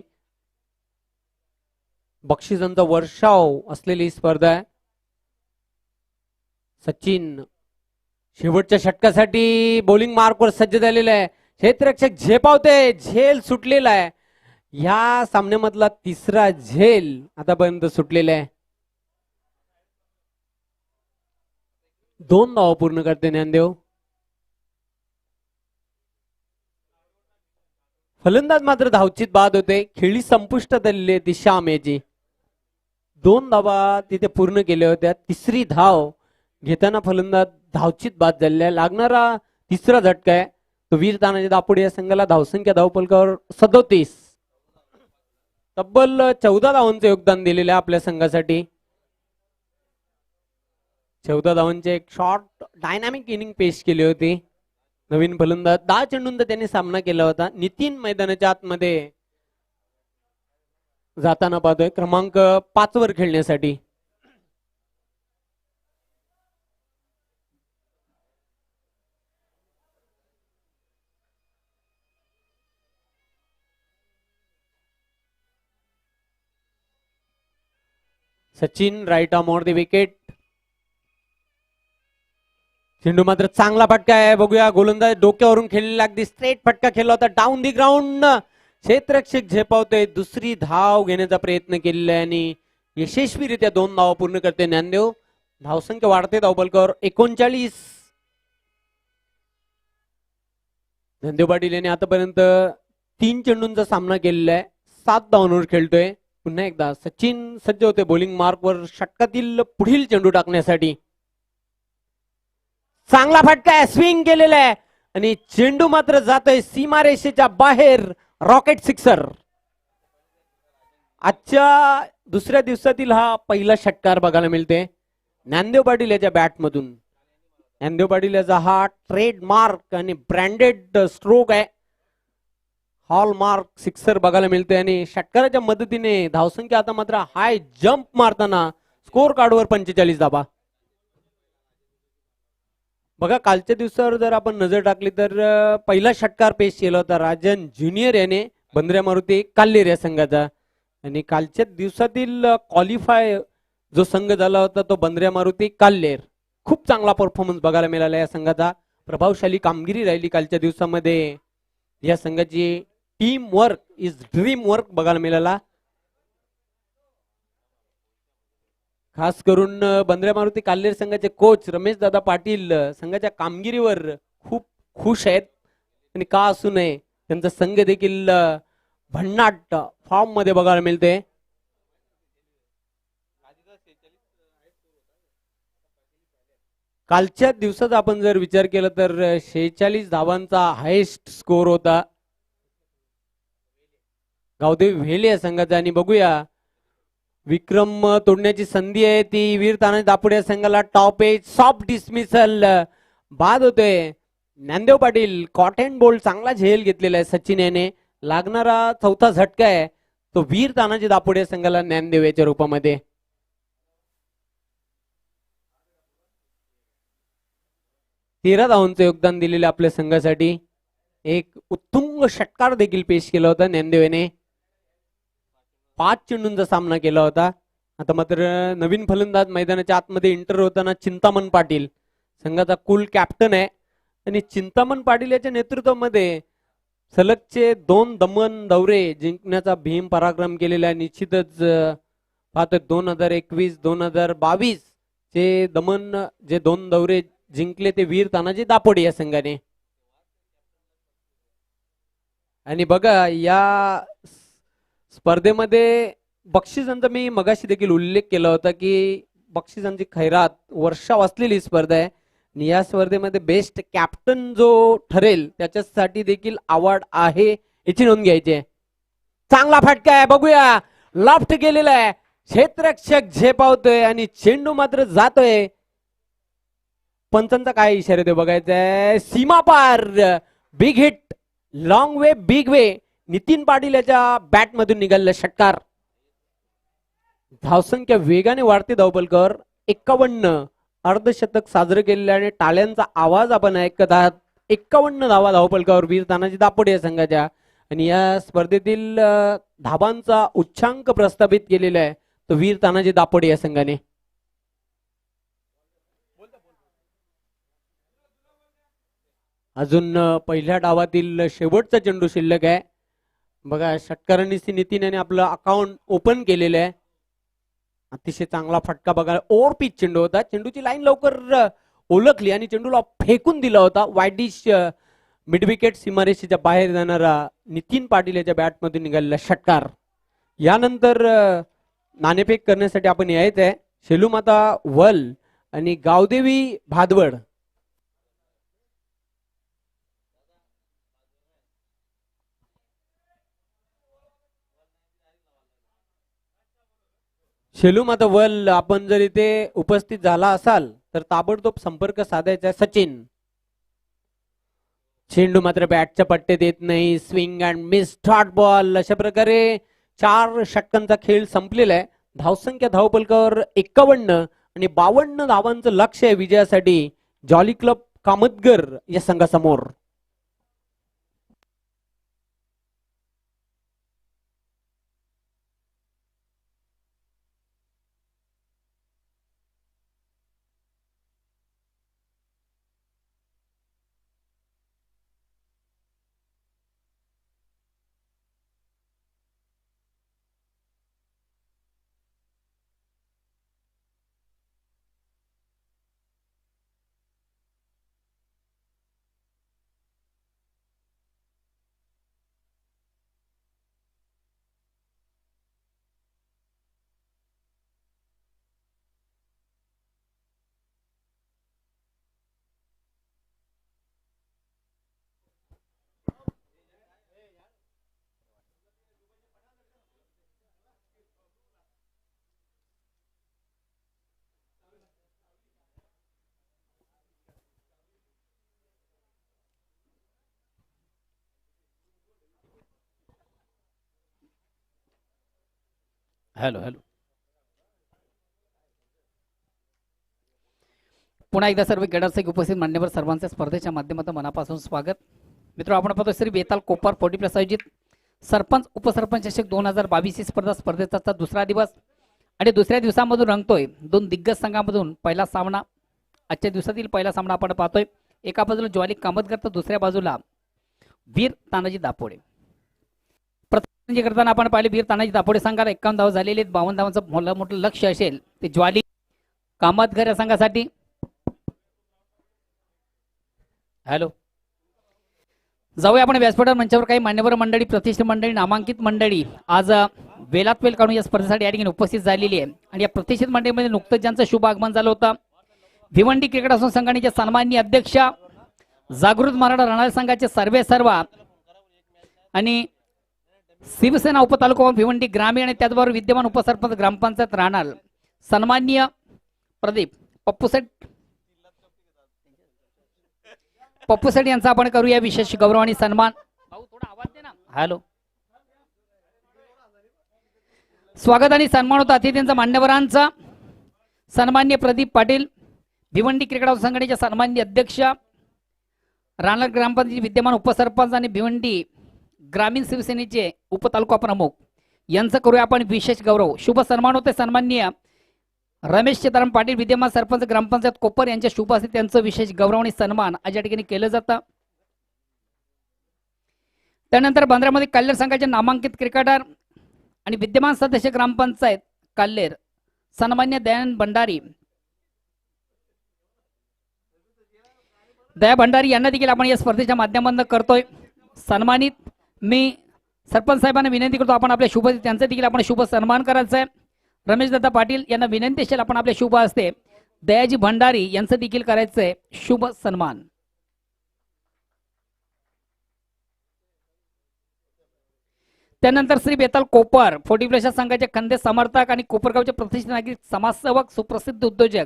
बक्षिसांचा वर्षाव असलेली स्पर्धा आहे. सचिन शेवटच्या षटकासाठी बॉलिंग मार्कवर सज्ज झालेला आहे. क्षेत्ररक्षक झेपावते, झेल सुटलेला आहे. या सामन्यामधला तिसरा झेल आतापर्यंत सुटलेला आहे. 2 धावा पूर्ण करते ज्ञानदेव. फलंदाज मात्र धावचीत बाद होते. खेळी संपुष्टात आलेली आहे ती श्याम याची. 2 धावा तिथे पूर्ण केल्या होत्या. तिसरी धाव घेताना फलंदाज धावचीत बाद झालेला. लागणारा तिसरा झटका आहे तो वीर तानाजी दापोडे या संघाला. धावसंख्या धावफलकावर 37. तब्बल 14 धावांचं योगदान दिलेलं आहे आपल्या संघासाठी. 14 धावांचे एक शॉर्ट डायनामिक इनिंग पेश केली होती. नवीन फलंदाज 10 चेंडूंचा त्यांनी सामना केला होता. नितीन मैदानाच्या आतमध्ये जाताना पाहतोय क्रमांक 5 वर खेळण्यासाठी. Sachin right arm on the wicket. चेंडू मात्र चांगला फटका आहे. बघूया गोलंदाज डोक्यावरून खेळलेला अगदी स्ट्रेट फटका खेळला होता डाऊन दी ग्राउंड. क्षेत्ररक्षक झेपावतोय. दुसरी धाव घेण्याचा प्रयत्न केलेला आहे आणि यशस्वीरित्या 2 धावा पूर्ण करते ज्ञानदेव. धावसंख्या वाढते धावफलकावर 39. ज्ञानदेव पाटील यांनी आतापर्यंत 3 चेंडूंचा सामना केलेला आहे. 7 धावांवर खेळतोय. पुन्हा एकदा सचिन सज्ज होते बॉलिंग मार्कवर षटकातील पुढील चेंडू टाकण्यासाठी. चांगला फटका आहे, स्विंग केलेला आहे आणि चेंडू मात्र जातोय सीमारेषेच्या बाहेर. Rocket sixer. आजच्या दुसऱ्या दिवसातील हा पहिला षटकार बघायला मिळते ज्ञानदेव पाटील याच्या बॅटमधून. ज्ञानदेव पाटील याचा हा ट्रेडमार्क आणि ब्रँडेड स्ट्रोक आहे. हॉलमार्क सिक्सर बघायला मिळते आणि षटकाराच्या मदतीने धावसंख्या आता मात्र हाय जंप मारताना स्कोर कार्डवर 45 धावा. बघा कालच्या दिवसावर जर आपण नजर टाकली तर पहिला षटकार पेश केला होता राजन ज्युनियर याने बंद्र्या मारुती काल्लेर या संघाचा. आणि कालच्या दिवसातील क्वालिफाय जो संघ झाला होता तो बंद्र्या मारुती काल्लेर. खूप चांगला परफॉर्मन्स बघायला मिळाला या संघाचा. प्रभावशाली कामगिरी राहिली कालच्या दिवसामध्ये. या संघाची team work is dream work बघायला मिळाला. खास करून बंद्र्या मारुती काल्लेर संघाचे कोच रमेश दादा पाटील संघाच्या कामगिरीवर खूप खुश आहेत. आणि का असू नये, त्यांचा संघ देखील भन्नाट फॉर्म मध्ये बघायला मिळते. कालच्या दिवसात आपण जर विचार केला तर 46 धावांचा हायेस्ट स्कोर होता गावदेवी व्हेले या संघाचा. आणि बघूया विक्रम तोडण्याची संधी आहे ती वीर तानाजी दापोडे या संघाला. टॉप एज सॉफ्ट डिसमिसल बाद होतोय. ज्ञानदेव पाटील कॉटन बोल्ट चांगला झेल घेतलेला आहे सचिन याने. लागणारा चौथा झटका आहे तो वीर तानाजी दापोडे या संघाला ज्ञानदेव याच्या रूपामध्ये. तेरा धावांचं योगदान दिलेलं आपल्या संघासाठी. एक उत्तुंग षटकार देखील पेश केला होता ज्ञानदेव याने. 5 चेंडूंचा सामना केला होता. आता मात्र नवीन फलंदाज मैदानाच्या आतमध्ये इंटर होताना चिंतामण पाटील संघाचा कूल कॅप्टन आहे. आणि चिंतामण पाटील याच्या नेतृत्वामध्ये सलगचे 2 दमन दौरे जिंकण्याचा भीम पराक्रम केलेला आहे. निश्चितच पाहतोय 2021 2022 चे दमन जे 2 दौरे जिंकले ते वीर तानाजी दापोडे या संघाने. आणि बघा या स्पर्धेमध्ये बक्षिसांचा मी मगाशी देखील उल्लेख केला होता की बक्षिसांची खैरात वर्षा वाचलेली स्पर्धा आहे. आणि या स्पर्धेमध्ये बेस्ट कॅप्टन जो ठरेल त्याच्यासाठी देखील अवॉर्ड आहे याची नोंद घ्यायची आहे. चांगला फटका आहे, बघूया लॉफ्ट गेलेला आहे, क्षेत्ररक्षक झेपावतोय आणि चेंडू मात्र जातोय. पंचांचा काय इशारा ते बघायचा आहे. सीमा पार, बिग हिट, लॉंग वे बिग वे. नितीन पाटील याच्या बॅट मधून निघालेला षटकार. धावसंख्या वेगाने वाढते धावपलकर. 51 अर्धशतक साजरं केलेलं आणि टाळ्यांचा आवाज आपण ऐकत आहात. 51 धावा धावपलकावर वीर तानाजी दापोडे या संघाच्या. आणि या स्पर्धेतील धाबांचा उच्चांक प्रस्थापित केलेला आहे तो वीर तानाजी दापोडे या संघाने. अजून पहिल्या डावातील शेवटचा चेंडू शिल्लक आहे. बघा षटकारांनी नितीन यांनी आपलं अकाउंट ओपन केलेलं आहे. अतिशय चांगला फटका बघा. ओव्हर पिच चेंडू होता. चेंडूची लाईन लवकर ओळखली आणि चेंडूला फेकून दिला होता. वाईडिश मिड विकेट सीमारेषेच्या बाहेर जाणारा नितीन पाटील याच्या बॅटमधून निघालेला षटकार. यानंतर नाणेफेक करण्यासाठी आपण यायचं आहे. शेलूमाता वल आणि गावदेवी भादवड. शेलूमाता वल आपण जर इथे उपस्थित झाला असाल तर ताबडतोब संपर्क साधायचा आहे. सचिन. चेंडू मात्र बॅटच्या पट्टे देत नाही. Swing and miss dot ball. अशा प्रकारे 4 षटकांचा खेळ संपलेला आहे. धावसंख्या धावपलकावर 51 आणि 52 धावांचं लक्ष आहे विजयासाठी जॉली क्लब कामतगर या संघासमोर. Hello hello. पुन्हा एकदा सर्व गेडारचे उपस्थित मान्यवर सर्वांचे स्पर्धेच्या माध्यमातून मनापासून स्वागत. मित्र आपण पाहतो श्री बेताल कोपर 40+ आयोजित सरपंच उपसरपंच चषक 2022 ही स्पर्धेचा दुसरा दिवस आणि दुसऱ्या दिवसामधून रंगतोय 2 दिग्गज संघांमधून पहिला सामना. आजच्या दिवसातील पहिला सामना आपण पाहतोय. एका बाजूला ज्वाली कामतगर तर दुसऱ्या बाजूला वीर तानाजी दापोडे. प्रथम करताना आपण पाहिले वीर तानाजी दापोडे संघाला 51 धावा झालेले. 52 धावांचं मोठं लक्ष असेल ते ज्वाली कामतगर या संघासाठी. हॅलो. जाऊया आपण व्यासपीठावर मंचावर काही मान्यवर मंडळी, प्रतिष्ठित मंडळी, नामांकित मंडळी आज वेलात वेल काढून या स्पर्धेसाठी या ठिकाणी उपस्थित झालेली आहे. आणि या प्रतिष्ठित मंडळीमध्ये नुकतंच ज्यांचं शुभ आगमन झालं होतं भिवंडी क्रिकेट असोसिएशन संघटनेचे सन्माननीय अध्यक्ष, जागृत मराठा रणजी संघाचे सर्व आणि शिवसेना उपतालुका भिवंडी ग्रामीण आणि त्याचबरोबर विद्यमान उपसरपंच ग्रामपंचायत राहणार सन्माननीय प्रदीप पप्पू सेठ यांचा आपण करूया विशेष गौरव आणि सन्मान. भाऊ थोडा आवाज दे ना. हॅलो. स्वागत आणि सन्मान होता अतिथींचा मान्यवरांचा. सन्माननीय प्रदीप पाटील भिवंडी क्रिकेट संघटनेचे सन्माननीय अध्यक्ष, राहणार ग्रामपंचायत विद्यमान उपसरपंच आणि भिवंडी ग्रामीण शिवसेनेचे उपतालुका प्रमुख यांचा करूया आपण विशेष गौरव. शुभ सन्मान होते सन्माननीय रमेश सीताराम पाटील विद्यमान सरपंच ग्रामपंचायत कोपर यांच्या शुभ हस्ते त्यांचं विशेष गौरव आणि सन्मान आज या ठिकाणी केलं जातं. त्यानंतर बांद्र्यामध्ये काल्हेर संघाचे नामांकित क्रिकेटर आणि विद्यमान सदस्य ग्रामपंचायत काल्हेर सन्मान्य दयानंद भंडारी दया भंडारी यांना देखील आपण या स्पर्धेच्या माध्यमातून करतोय सन्मानित। मी सरपंच साहेबांना विनंती करतो आपण आपल्या शुभ त्यांचा देखील आपण शुभ सन्मान करायचा आहे। रमेश दादा पाटील यांना विनंती असेल आपण आपल्या शुभ हस्ते दयाजी भंडारी यांचं देखील करायचं आहे शुभ सन्मान। त्यानंतर श्री बेताल कोपर 40+ संघाचे खंदे समर्थक आणि कोपरगावचे प्रतिष्ठित नागरिक समाजसेवक सुप्रसिद्ध उद्योजक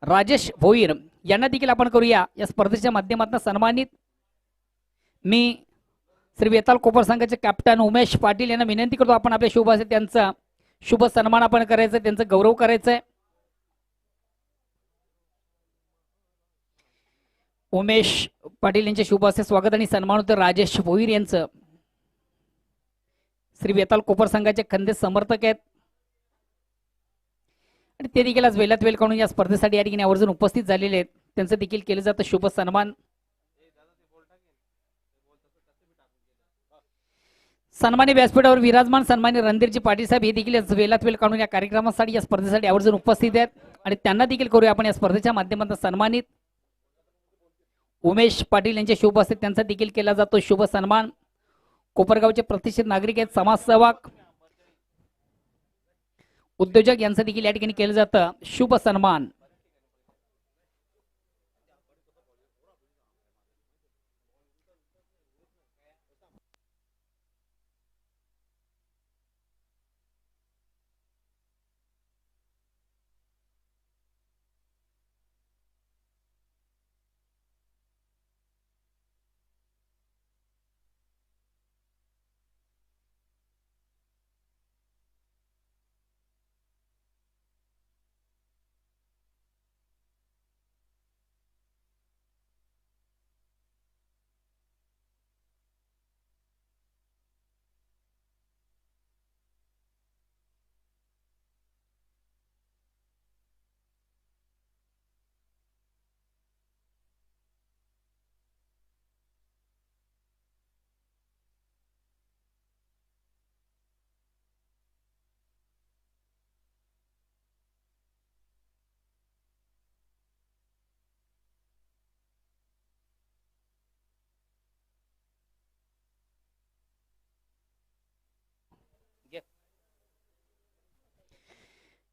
राजेश भोईर यांना देखील आपण करूया या स्पर्धेच्या माध्यमातून सन्मानित। मी श्री बेताल कोपर संघाचे कॅप्टन उमेश पाटील यांना विनंती करतो आपण आपल्या शुभ हस्ते त्यांचा शुभ सन्मान आपण करायचं त्यांचा गौरव करायचा आहे। उमेश पाटील यांचे शुभ हस्ते स्वागत आणि सन्मान होतं राजेश भोईर यांचं। श्री बेताल कोपर संघाचे खंदे समर्थक आहेत आणि ते देखील आज वेळात वेळ काढून या स्पर्धेसाठी या ठिकाणी आवर्जून उपस्थित झालेले आहेत त्यांचं देखील केलं जातं शुभ सन्मान। सन्मान्य व्यासपीठावर विराजमान सन्मान्य रणधीरजी पाटील साहेब हे देखील वेळात वेळ काढून या कार्यक्रमासाठी या स्पर्धेसाठी आवर्जून उपस्थित आहेत आणि त्यांना देखील करूया आपण या स्पर्धेच्या माध्यमातून सन्मानित। उमेश पाटील यांचे शुभ हस्ते त्यांचा देखील केला जातो शुभ सन्मान। कोपरगावचे प्रतिष्ठित नागरिक आहेत समाजसेवक उद्योजक यांचं देखील या ठिकाणी केलं जातं शुभ सन्मान।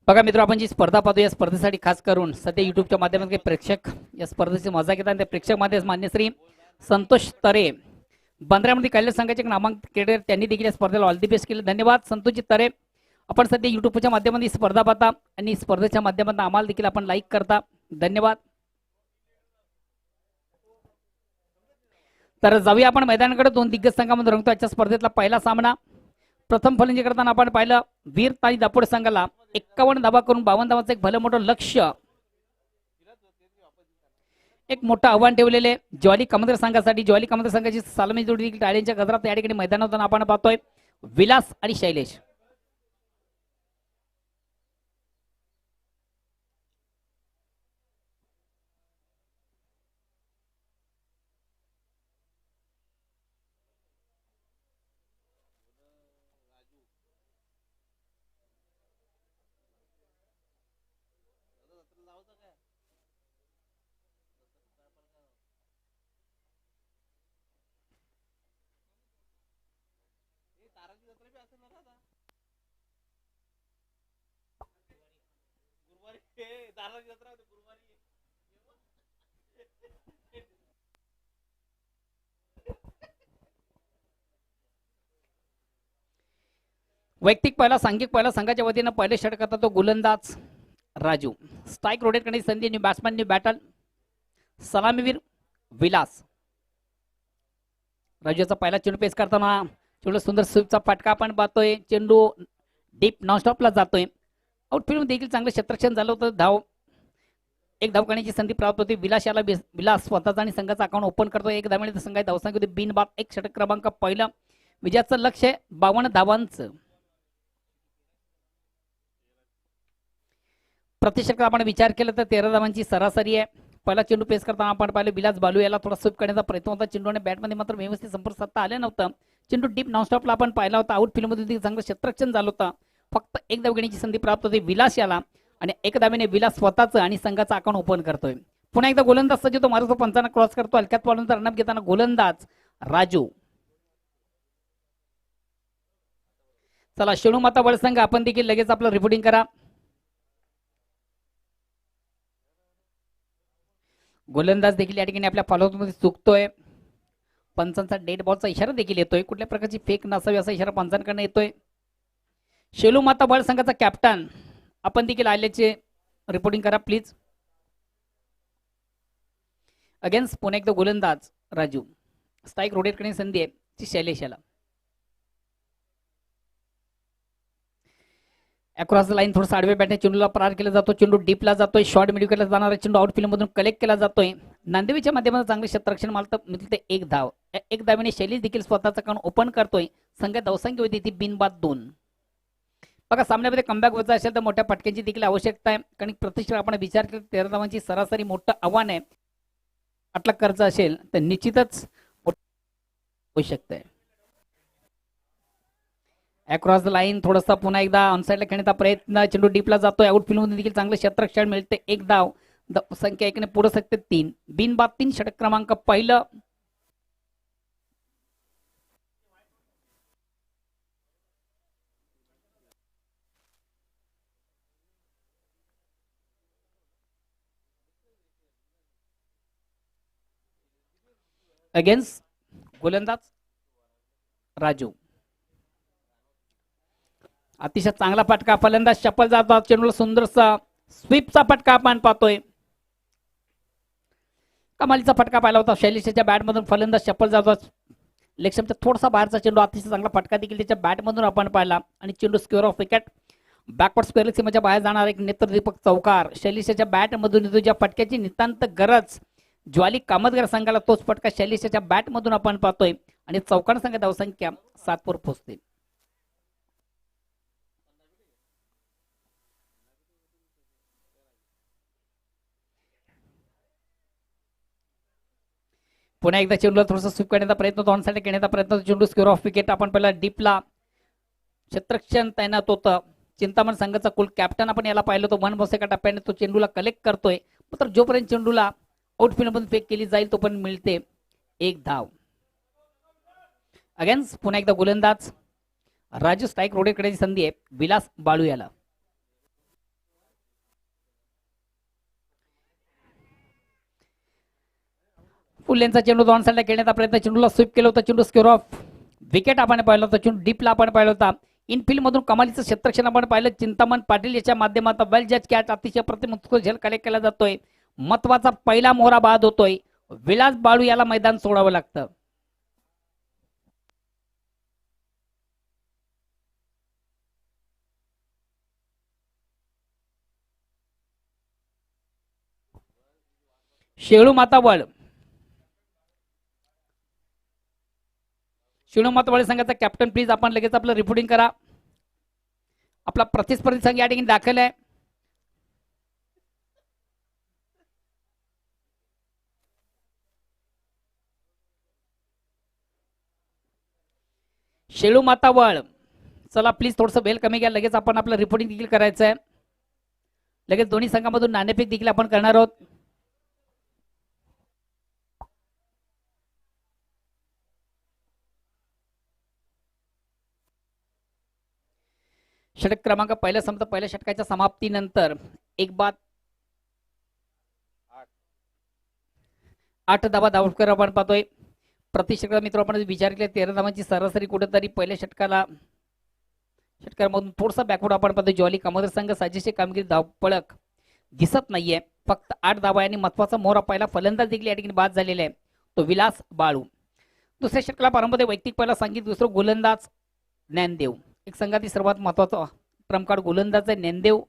बघा मित्र आपण जी स्पर्धा पाहतो या स्पर्धेसाठी खास करून सध्या युट्यूबच्या माध्यमातून काही प्रेक्षक या स्पर्धेची मजा घेतात त्या प्रेक्षक मध्ये मान्य श्री संतोष तरे बांद्र्यामध्ये काल्हेर संघाचे नामांकित क्रिकेटर त्यांनी देखील या स्पर्धेला ऑल दी बेस्ट केले। धन्यवाद संतोषजी तरे। आपण सध्या युट्यूबच्या माध्यमातून ही स्पर्धा पाहता आणि स्पर्धेच्या माध्यमातून आम्हाला देखील आपण लाईक करता धन्यवाद। तर जाऊया आपण मैदानाकडे दोन दिग्गज संघामध्ये रंगतो आजच्या स्पर्धेतला पहिला सामना। प्रथम फलंदाजी करताना आपण पाहिलं वीर ताई दापोडे संघाला 51 धावा करून 52 धावांचं एक भलं मोठं लक्ष्य एक मोठं आव्हान ठेवलेले ज्वाली कमंदर संघासाठी। ज्वाली कमंदर संघाची सालमी जोडी देखील टाळ्यांच्या गजरात या ठिकाणी मैदानात आपण पाहतोय विलास आणि शैलेश। वैयक्तिक पहिला सांघिक पहिला संघाच्या वतीनं पहिले षटक करता तो गोलंदाज राजू। स्ट्राइक रोटेट करण्याची संधी न्यू बॅट्समॅन न्यू बॅटल सलामीवीर विलास। राजूचा पहिला चेंडू पेस करताना चेंडू सुंदर स्वीपचा फटका आपण पाहतोय चेंडू डीप नॉनस्टॉपला जातोय आउटफील्ड मध्ये देखील चांगलं क्षेत्ररक्षण झालं होतं एक धाव करण्याची संधी प्राप्त होती विलास याला विलास स्वतःचा आणि संघाचा अकाउंट ओपन करतो एक धाव मिळते संघाची धावसंख्या होती बिनबाद एक षटक क्रमांक पहिला विजयाचं लक्ष्य 52 धावांचं। प्रतिषटकात आपण विचार केला तर 13 धावांची सरासरी आहे। पहिला चेंडू पेस करताना आपण पाहिलं विलास बालू याला थोडा स्वीप करण्याचा प्रयत्न होता चेंडूने बॅटमध्ये मात्र व्यवस्थित संपर्क साधता आले नव्हतं चेंडू डीप नॉनस्टॉपला आपण पाहिला होता. आउटफील्ड मध्ये चांगलं क्षेत्ररक्षण झालं होतं. फक्त एक धाव घेण्याची संधी प्राप्त होते विलास याला आणि एक धावेने विलास स्वतःचं आणि संघाचा अकाउंट ओपन करतोय. पुन्हा एकदा गोलंदाज सज्ज तो मारुतो पंचांना क्रॉस करतो. हलक्यात बॉलनंतर रनअप घेताना गोलंदाज राजू. चला शेणू माता बळ संघ आपण देखील लगेच आपलं रिपोर्टिंग करा. गोलंदाज देखील या ठिकाणी आपल्या फॉलोअप मध्ये चुकतोय. पंचांचा डेड बॉलचा इशारा देखील येतोय. कुठल्या प्रकारची फेक नसावी असा इशारा पंचांकडून येतोय. शेलू माता बळ संघाचा कॅप्टन आपण देखील आल्याचे रिपोर्टिंग करा प्लीज. अगेन्स्ट पुन्हा एकदा गोलंदाज राजू. स्ट्राईक रोटेट करण्याची संधी आहे ती शैलेश याला. अक्रॉस द लाईन थोडं आडवे बॅटने चेंडूला पार केला जातो. चेंडू डीपला जातोय. शॉर्ट मिडविकेटला जाणारा चेंडू आउटफील्ड मधून कलेक्ट केला जातोय. नांदेडच्या माध्यमातून चांगले क्षेत्ररक्षण मिळते एक धाव. एक धावेने शैलेश देखील स्वतःचा काउंट ओपन करतोय. संघ धावसंख्या होती ती बिनबाद 2. बघा सामन्यामध्ये कमबॅक व्हायचा असेल तर मोठ्या फटक्यांची देखील आवश्यकता आहे. कारण प्रतिष्ठा आपण विचार केला 13 धावांची सरासरी मोठं आव्हान आहे. आटला कर्ज असेल तर निश्चितच आवश्यकता आहे. अक्रॉस द लाईन थोडासा पुन्हा एकदा ऑनसाइडला खेळण्याचा प्रयत्न. चेंडू डीपला जातोय. आउटफील्ड मध्ये देखील चांगलं क्षेत्ररक्षण मिळते एक धाव. संख्या एकने पुढे सकते 3. बिनबाद 3 षटक क्रमांक पहिलं. अगेन्स्ट गोलंदाज राजू. अतिशय चांगला फटका. फलंदाज चप्पल जातो. चेंडूला सुंदरसा स्वीपचा फटका आपण पाहतोय. कमालीचा फटका पाहिला होता शैलेशच्या बॅटमधून. फलंदाज चप्पल जातो. लेगस्टंपचा थोडासा बाहेरचा चेंडू. अतिशय चांगला फटका देखील त्याच्या बॅटमधून आपण पाहिला आणि चेंडू square off wicket. Backward square सीमेच्या बाहेर जाणार एक नेत्रदीपक चौकार. शैलेशच्या बॅटमधून ज्या फटक्याची नितांत गरज ज्वाली कामतगार संघाला तोच फटका शैलेशच्या बॅटमधून आपण पाहतोय आणि चौकार संघ धावसंख्या 7 वर पोहोचते. पुन्हा एकदा चेंडूला थोडासा स्वीप करण्याचा प्रयत्न होतो. ऑनसाइड घेण्याचा प्रयत्न. चेंडू स्क्वेअर ऑफ विकेट. आपण पहिला डीपला क्षेत्ररक्षण तैनात होतं. चिंतामण संघाचा कुल कॅप्टन आपण याला पाहिलं होतं. 1 बॉस एका टप्प्याने तो चेंडूला कलेक्ट करतोय. तर जोपर्यंत चेंडूला आउटफील्ड मधून फेक केली जाईल तोपर्यंत मिळते एक धाव. अगेन्स्ट पुन्हा एकदा गोलंदाज राजू. स्ट्राईक रोटेट करण्याची संधी आहे विलास बाळू याला. फुल लेनचा चेंडू दोन साईडला खेळण्याचा प्रयत्न. चेंडूला स्वीप केला होता. चेंडू स्क्वेअर ऑफ विकेट आपण पाहिलं होतं. चेंडू डीपला आपण पाहिलं होता. इनफिल्ड मधून कमालीचं क्षेत्ररक्षण आपण पाहिलं. चिंतामण पाटील याच्या माध्यमातून वेल जज कॅच अतिशय प्रतिम झेल कलेक्ट केला जातोय. महत्वाचा पहिला मोहरा बाद होतोय. विलास बाळू याला मैदान सोडावं लागतं. शेळू मातावळ. शेळू मातावळ संघाचा कॅप्टन प्लीज आपण लगेच आपलं रिपोर्टिंग करा. आपला प्रतिस्पर्धी संघ या ठिकाणी दाखल आहे. शेळू मातावळ. चला प्लीज थोडंसं बेल कमी घ्या. लगेच आपण आपलं रिपोर्टिंग देखील करायचं आहे. लगेच दोन्ही संघामधून नाणेफेक देखील आपण करणार आहोत. षटक क्रमांक पहिल्या समजा पहिल्या षटकाच्या समाप्तीनंतर एक बाद 8 धावा धावकर आपण पाहतोय. प्रति षटकाला मित्र आपण विचार केला 13 धावांची सरासरी कुठेतरी पहिल्या षटकामधून थोडासा बॅकवर्ड आपण पाहतोय. ज्वाली कामोदर संघ साजेशी कामगिरी धावपळक दिसत नाहीये. फक्त 8 धावा आणि महत्वाचा मोहरा पहिला फलंदाज देखील या ठिकाणी बाद झालेला आहे तो विलास बाळू. दुसऱ्या षटकाला प्रारंभामध्ये वैयक्तिक पहिला सांगितलं. दुसरं गोलंदाज ज्ञानदेव. एक संघातील सर्वात महत्वाचा ट्रम्प कार्ड गोलंदाज आहे ज्ञानदेव.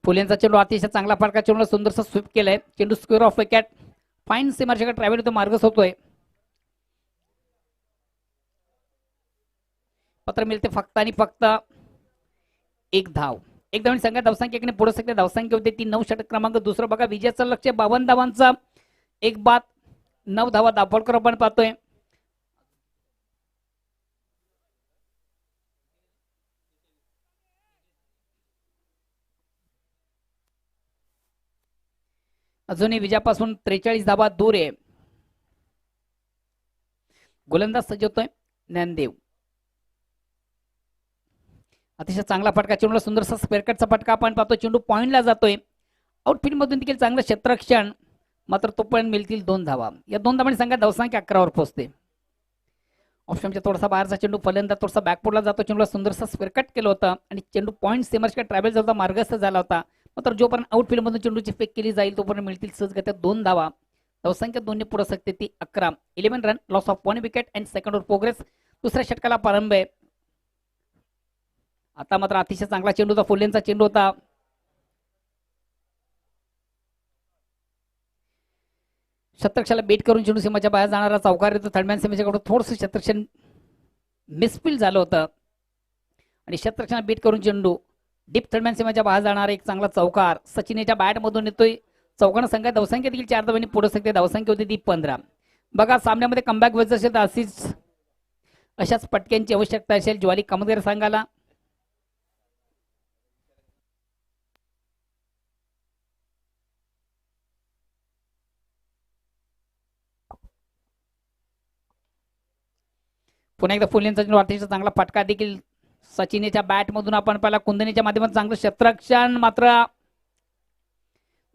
फुलेंचा चेंडू अतिशय चांगला फटका चेंडूला सुंदरसा स्वीप केलाय. चेंडू स्क्वेअर ऑफ विकेट फाईन सीमारेषेकडे ट्रॅव्हल होतो, मार्गच होतोय. पत्र मिळते फक्त आणि फक्त एक धाव. एक धावणी संघात धावसंख्येकडे पुढे सकते. धावसंख्या होते ती 9 षटक क्रमांक दुसरं बघा. विजयाचं लक्ष 52 धावांचा एक बाद 9 धावा दाभोळकर आपण पाहतोय. अजूनही विजयापासून 43 धावा दूर आहे. गोलंदाज सज्ज होतोय ज्ञानदेव. अतिशय चांगला फटका चेंडूला सुंदरसा स्क्वेअरकटचा फटका आपण पाहतो. चेंडू पॉइंटला जातोय. आउटफील्ड मधून देखील चांगलं क्षेत्ररक्षण, मात्र तोपर्यंत मिळतील 2 धावा. या 2 धावांनी संघात धावसंख्या 11 वर पोहोचते. ऑप्शनच्या थोडासा बाहेरचा चेंडू फलंदाज थोडासा बॅकफुटला जातो. चेंडूला सुंदरसा स्क्वेअरकट केलं होतं आणि चेंडू पॉइंट सीमारेषेकडे ट्रॅव्हल होता, मार्गस्थ झाला होता. मात्र जोपर्यंत आउटफील्ड मधून चेंडूची फेक केली जाईल तोपर्यंत मिळतील सहजगत्या 2 धावा. धावसंख्या 2 ने पुढे सकते ती 11. 11 run, loss of 1 wicket and second over progress. दुसऱ्या षटकाला प्रारंभ आहे. आता मात्र अतिशय चांगला चेंडू होता. फुलेंचा चेंडू होता. शतरक्षाला बेट करून चेंडू सीमाच्या बाहेर जाणारा चौकार येतो. थर्डमॅन सीमेच्याकडून थोडंसं शतरक्षण मिसफिल झालं होतं आणि शतरक्षाला बेट करून चेंडू डीप थर्डमॅन सीमेच्या बाहेर जाणारा एक चांगला चौकार सचिनच्या बॅट मधून येतोय. चौकानं संघात धावसंख्या देखील 4 धावांनी पुढे सकते. धावसंख्या होती ती 15. बघा सामन्यामध्ये कमबॅक व्हायचं असेल तर अशाच पटक्यांची आवश्यकता असेल ज्वाली कामतगार संघाला. पुन्हा एकदा फुलेंचा चेंडू अतिशय चांगला फटका देखील सचिनच्या बॅट मधून आपण पाहिला. कुंदनीच्या माध्यमातून चांगलं क्षेत्ररक्षण, मात्र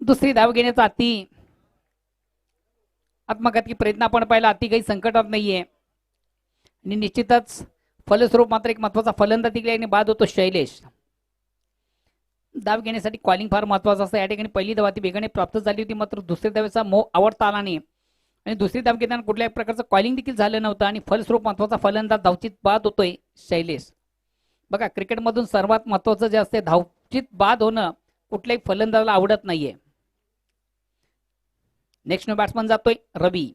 दुसरी धाव घेण्याचा आत्मघातकी प्रयत्न आपण पाहिला. अति काही संकटात नाहीये आणि निश्चितच फलस्वरूप मात्र एक महत्वाचा फलंदाज देखील बाद होतो शैलेश. धाव घेण्यासाठी कॉलिंग फार महत्वाचं असतं. या ठिकाणी पहिली धाव ती वेगाने प्राप्त झाली होती, मात्र दुसरी धावेचा मोह आवडता आला नाही आणि दुसरी धाव घेताना कुठल्याही प्रकारचं कॉलिंग देखील झालं नव्हतं आणि फलस्वरूप महत्वाचा फलंदाज धावचित बाद होतोय शैलेश. बघा क्रिकेटमधून सर्वात महत्वाचं जे असते धावचित बाद होणं कुठल्याही फलंदाजाला आवडत नाहीये. नेक्स्ट नो बॅट्समन जातोय रवी.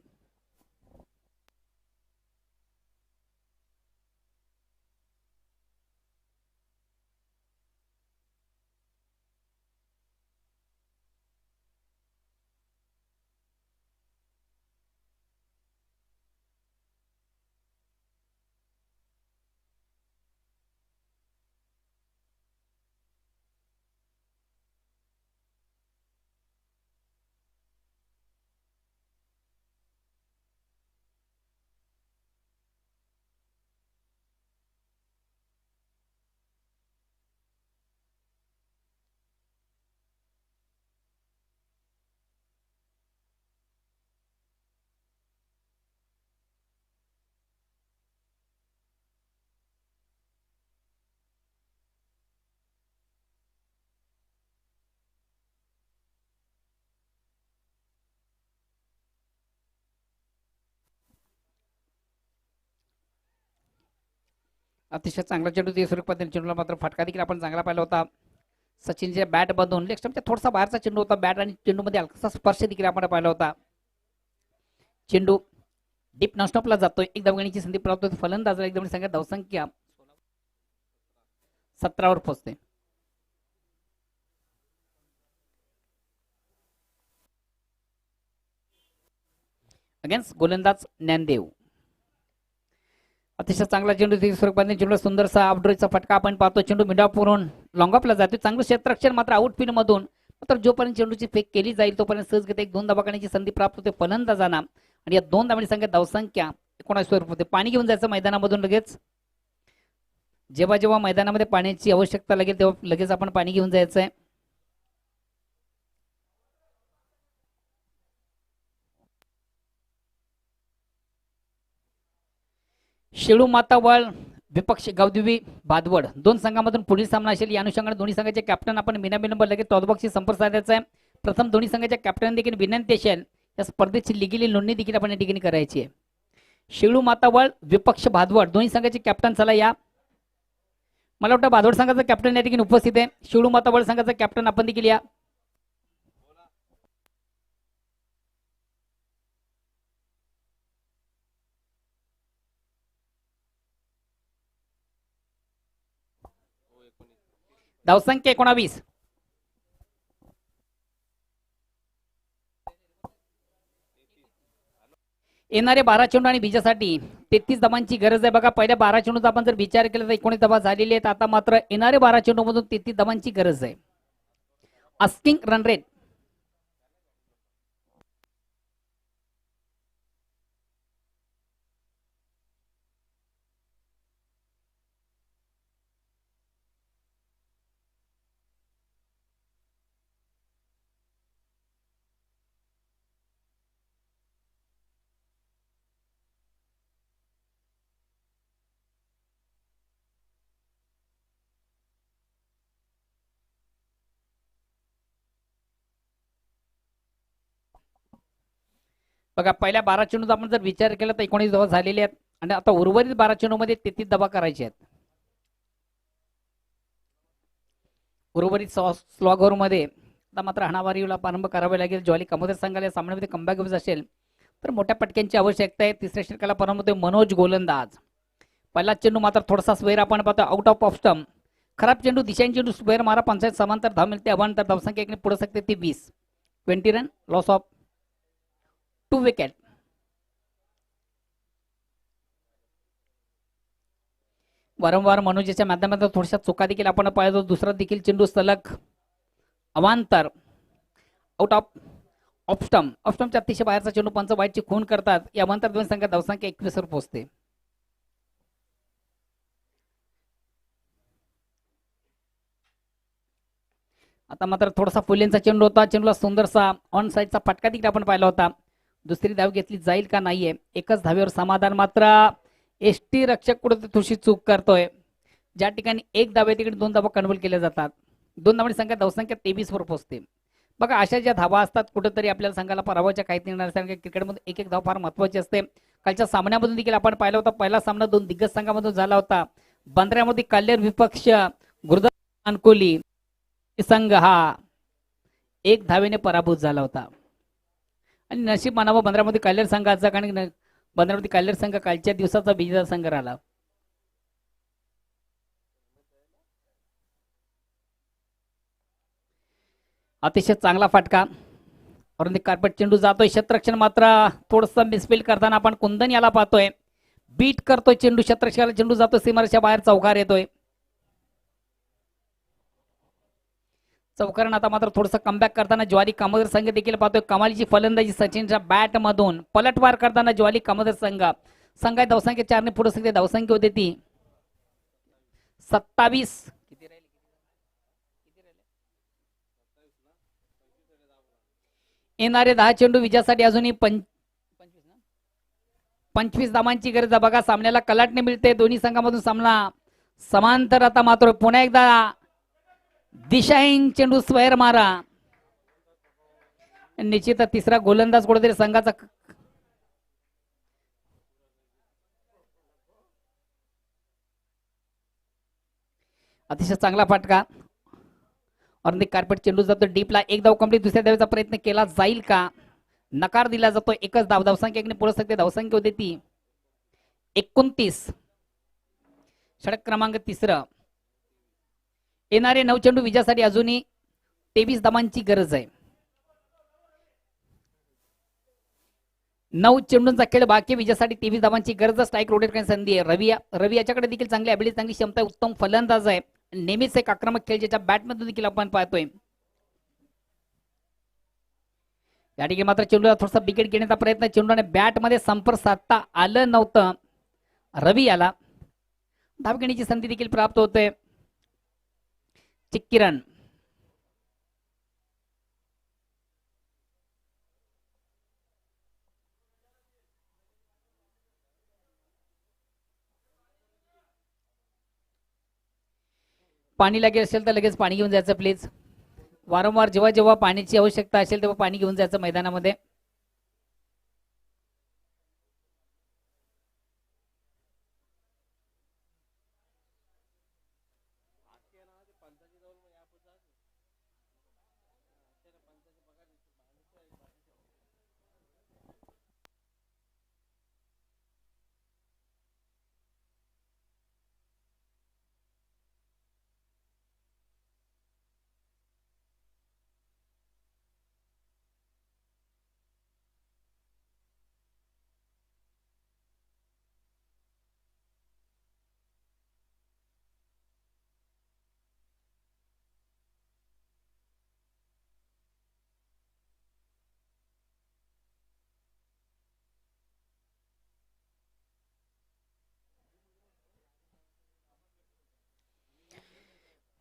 अतिशय चांगला चेंडू तिसऱ्या पद्धतीने चेंडूला मात्र फटका देखील आपण चांगला पाहिला होता. सचिनच्या बॅट मधून लेग स्टंपच्या थोडासा बाहेरचा चेंडू होता. बॅट आणि चेंडू मध्ये हलकासा स्पर्श देखील आपण पाहिला होता. चेंडू डीप नॉनस्टॉपला जातोय. एक धावगणीची संधी प्राप्त होते. फलंदाजाला एकदम संख्या धावसंख्या 17 वर पोहोचते. अगेन्स्ट गोलंदाज ज्ञानदेव. अतिशय चांगला चेंडू स्वरूपाने चेंडू सुंदरसा आउटडोरचा फटका आपण पाहतो. चेंडू मिडापुरून लॉंग ऑफला जातो. चांगलं क्षेत्ररक्षण, मात्र आउटफील्ड मधून मात्र जोपर्यंत चेंडूची फेक केली जाईल तोपर्यंत सहजगत 1-2 धावा करण्याची संधी प्राप्त होते फलंदाजांना आणि या 2 धावांची संख्या धावसंख्या 19 वर होते. पाणी घेऊन जायचं मैदानामधून लगेच. जेव्हा जेव्हा मैदानामध्ये पाण्याची आवश्यकता लागेल तेव्हा लगेच आपण पाणी घेऊन जायचंय. शेळू मातावळ विपक्ष गावदेवी भादवड 2 संघांमधून पुढील सामना असेल. या अनुषंगाने दोन्ही संघाचे कॅप्टन आपण नंबर लगेच टॉसबॉक्सशी संपर्क साधायचा आहे. प्रथम दोन्ही संघाच्या कॅप्टन देखील विनंती असेल या स्पर्धेची लिगली नोंदणी देखील आपण या ठिकाणी करायची आहे. शेळू मातावळ विपक्ष भादवड दोन्ही संघाचे कॅप्टन चला या मला वाटतं बादोड संघाचा कॅप्टन या ठिकाणी उपस्थित आहे. शिवडू माताबळ संघाचा कॅप्टन आपण देखील या. धावसंख्या 19. येणारे 12 चेंडू आणि बीजासाठी 33 धावांची गरज आहे. बघा पहिल्या 12 चेंडूचा आपण जर विचार केला तर 19 धावा झालेली आहेत. आता मात्र येणारे 12 चेंडू मधून 33 धावांची गरज आहे. आस्किंग रन रेट बघा पहिल्या 12 चेंडूचा आपण जर विचार केला तर 19 धावा झालेल्या आहेत आणि आता उर्वरित 12 चेंडू मध्ये 33 धावा करायचे आहेत. उर्वरित स्लॉग ओव्हर मध्ये आता मात्र हाणामारीला प्रारंभ करावा लागेल. ज्वाली कमोदर संघाला या सामन्यामध्ये कमबॅक घेऊन असेल तर मोठ्या पटक्यांची आवश्यकता आहे. तिसऱ्या षटकाला प्रारंभ होतोय मनोज गोलंदाज. पहिला चेंडू मात्र थोडासा स्वेर आपण पाहतो आउट ऑफ स्टंप. खराब चेंडू दिशांनी चेंडू स्क्वेअर मारा 55 समांतर धाव मिळते. अवांतर धावसंख्या एक पुढे सकते ती 20. 20 रन लॉस ऑफ 2 विकेट. वारंवार मनोजेच्या माध्यमातून थोड्याशा चुका देखील आपण पाहितो. दुसरा देखील चेंडू सलग अवांतर आउट ऑफ स्टंप. ऑफ स्टंपच्या अतिशय बाहेरचा चेंडू पंच वाईटची खून करतात. या अवांतर दोन संघात धावसंख्या 21 वर पोहोचते. आता मात्र थोडासा फुलेंचा चेंडू होता. चेंडूला सुंदरसा ऑन साईडचा फटका देखील आपण पाहिला होता. दुसरी धाव घेतली जाईल का नाहीये. एकच धावेवर समाधान. मात्र एसटी रक्षक कुठे थोडीशी चूक करतोय. ज्या ठिकाणी एक धाव आहे तिकडे 2 धावा कन्व्हर्ट केल्या जातात. 2 धावांची संख्या धावसंख्या 23 वर पोहोचते. बघा अशा ज्या धावा असतात कुठेतरी आपल्याला संघाला पराभवाच्या काही निर्णय क्रिकेटमध्ये एक एक धाव फार महत्वाची असते. कालच्या सामन्यामधून देखील आपण पाहिला होता. पहिला सामना 2 दिग्गज संघामधून झाला होता. बंदऱ्यामध्ये कल्याण विपक्ष गुरुदास अनकोली संघ हा 1 धावेने पराभूत झाला होता. आणि नशीब मानावं बंदरामध्ये कल्याण संघाचा, कारण बंदरामध्ये कल्याण संघ कालच्या दिवसाचा विजेता संघ राहिला. अतिशय चांगला फटका और कार्पेट चेंडू जातोय. क्षेत्ररक्षण मात्र थोडस मिसफील करताना आपण कुंदन याला पाहतोय. बीट करतोय चेंडू. क्षेत्ररक्षणाला चेंडू जातोय सीमारेषेच्या बाहेर. चौकार येतोय. चौकारण आता मात्र थोडंसं कमबॅक करताना ज्वाली कामोदर संघ देखील पाहतोय. कमालीची फलंदाजी सचिनच्या बॅट मधून पलटवार करताना ज्वाली कामोदर संघ धावसंख्या 4 ने पुढे सगळे धावसंख्या होते ती 27. येणारे 10 चेंडू विजयासाठी अजूनही 25 धावांची गरज आहे. बघा सामन्याला कलाटणी मिळते. दोन्ही संघामधून सामना समांतर. आता मात्र पुन्हा एकदा दिशाहीन चेंडू स्क्वेअर मारा. निश्चित तिसरा गोलंदाज कुठेतरी संघाचा अतिशय चांगला फटका. और कार्पेट चेंडू जातो डीपला. एक धाव कंप्लीट. दुसऱ्या धावेचा प्रयत्न केला जाईल का. नकार दिला जातो. एकच धाव. धावसंख्या एकने पुढे सकते. धावसंख्या होती ती 29. षटक क्रमांक 3. येणारे 9 चेंडू विजयासाठी अजूनही 23 धावांची गरज आहे. 9 चेंडूंचा खेळ बाकी. विजयासाठी 23 धावांची गरज. स्ट्राईक रोटेट करण्याची संधी आहे. रवी याच्याकडे देखील चांगली ॲबिलिटी, चांगली क्षमता, उत्तम फलंदाज आहे. नेहमीच एक आक्रमक खेळ ज्याच्या बॅटमधून देखील आपण पाहतोय. या ठिकाणी मात्र चेंडूला थोडासा विकेट घेण्याचा प्रयत्न. चेंडूने बॅटमध्ये संपर्क साधता आलं नव्हतं. रवी याला धाव घेण्याची संधी देखील प्राप्त होते. चिक्की रन. पाणी लागेल असेल तर लगेच पाणी घेऊन जायचं प्लीज. वारंवार जेव्हा जेव्हा पाण्याची आवश्यकता असेल तेव्हा पाणी घेऊन जायचं मैदानामध्ये.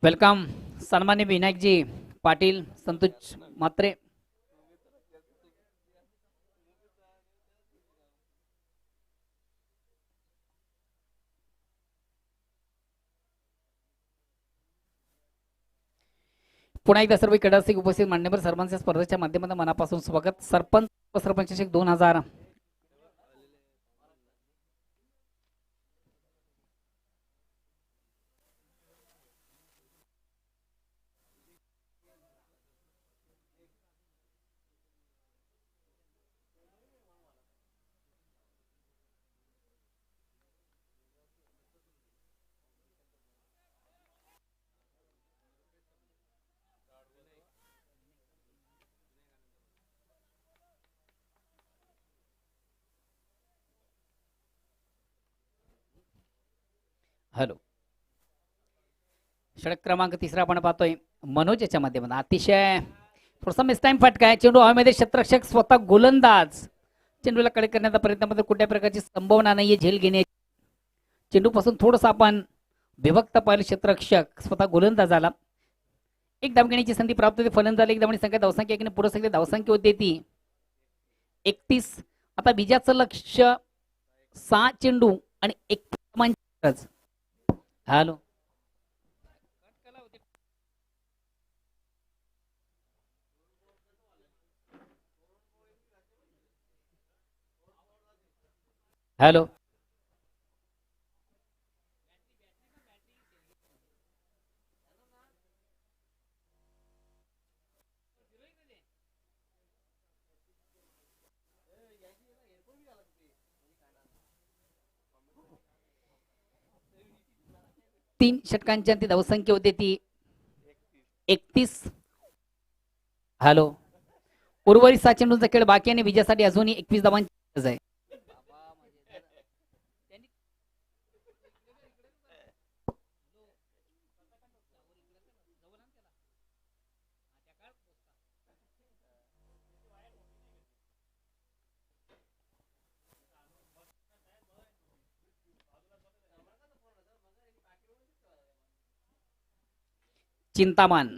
वेलकम सन्मान्य विनायकजी पाटील, संतोष म्हात्रे. पुन्हा एकदा सर्व क्रीडारसिक उपस्थित मान्यवर सर्वांचे स्पर्धेच्या माध्यमातून मनापासून स्वागत. सरपंच उपसरपंच चषक 2000. हॅलो. षटक क्रमांक 3 आपण पाहतोय मनोज याच्या माध्यमातून अतिशय थोडासा मिस टाइम फटका आहे. चेंडू हवेमध्ये क्षेत्ररक्षक स्वतः गोलंदाज चेंडूला कडे करण्याचा प्रयत्नामध्ये कुठल्या प्रकारची संभावना नाहीये झेल घेण्याची. चेंडू पासून थोडस आपण विभक्त पाहिलं. क्षेत्ररक्षक स्वतः गोलंदाज आला. एक धाव घेण्याची संधी प्राप्त होते. फलंदाज एक धावणी संख्या धावसंख्या एकीने पुढे सगळे धावसंख्या होती ती 31. आता विजयाचं लक्ष 6 चेंडू आणि 1 हॅलो. हॅलो. तीन षटकांची अंती धावसंख्या होती ती 31. हॅलो. उर्वरित 7 चेंडूंचा खेळ बाकी आणि विजयासाठी अजूनही 21 धावांची गरज आहे. चिंतामण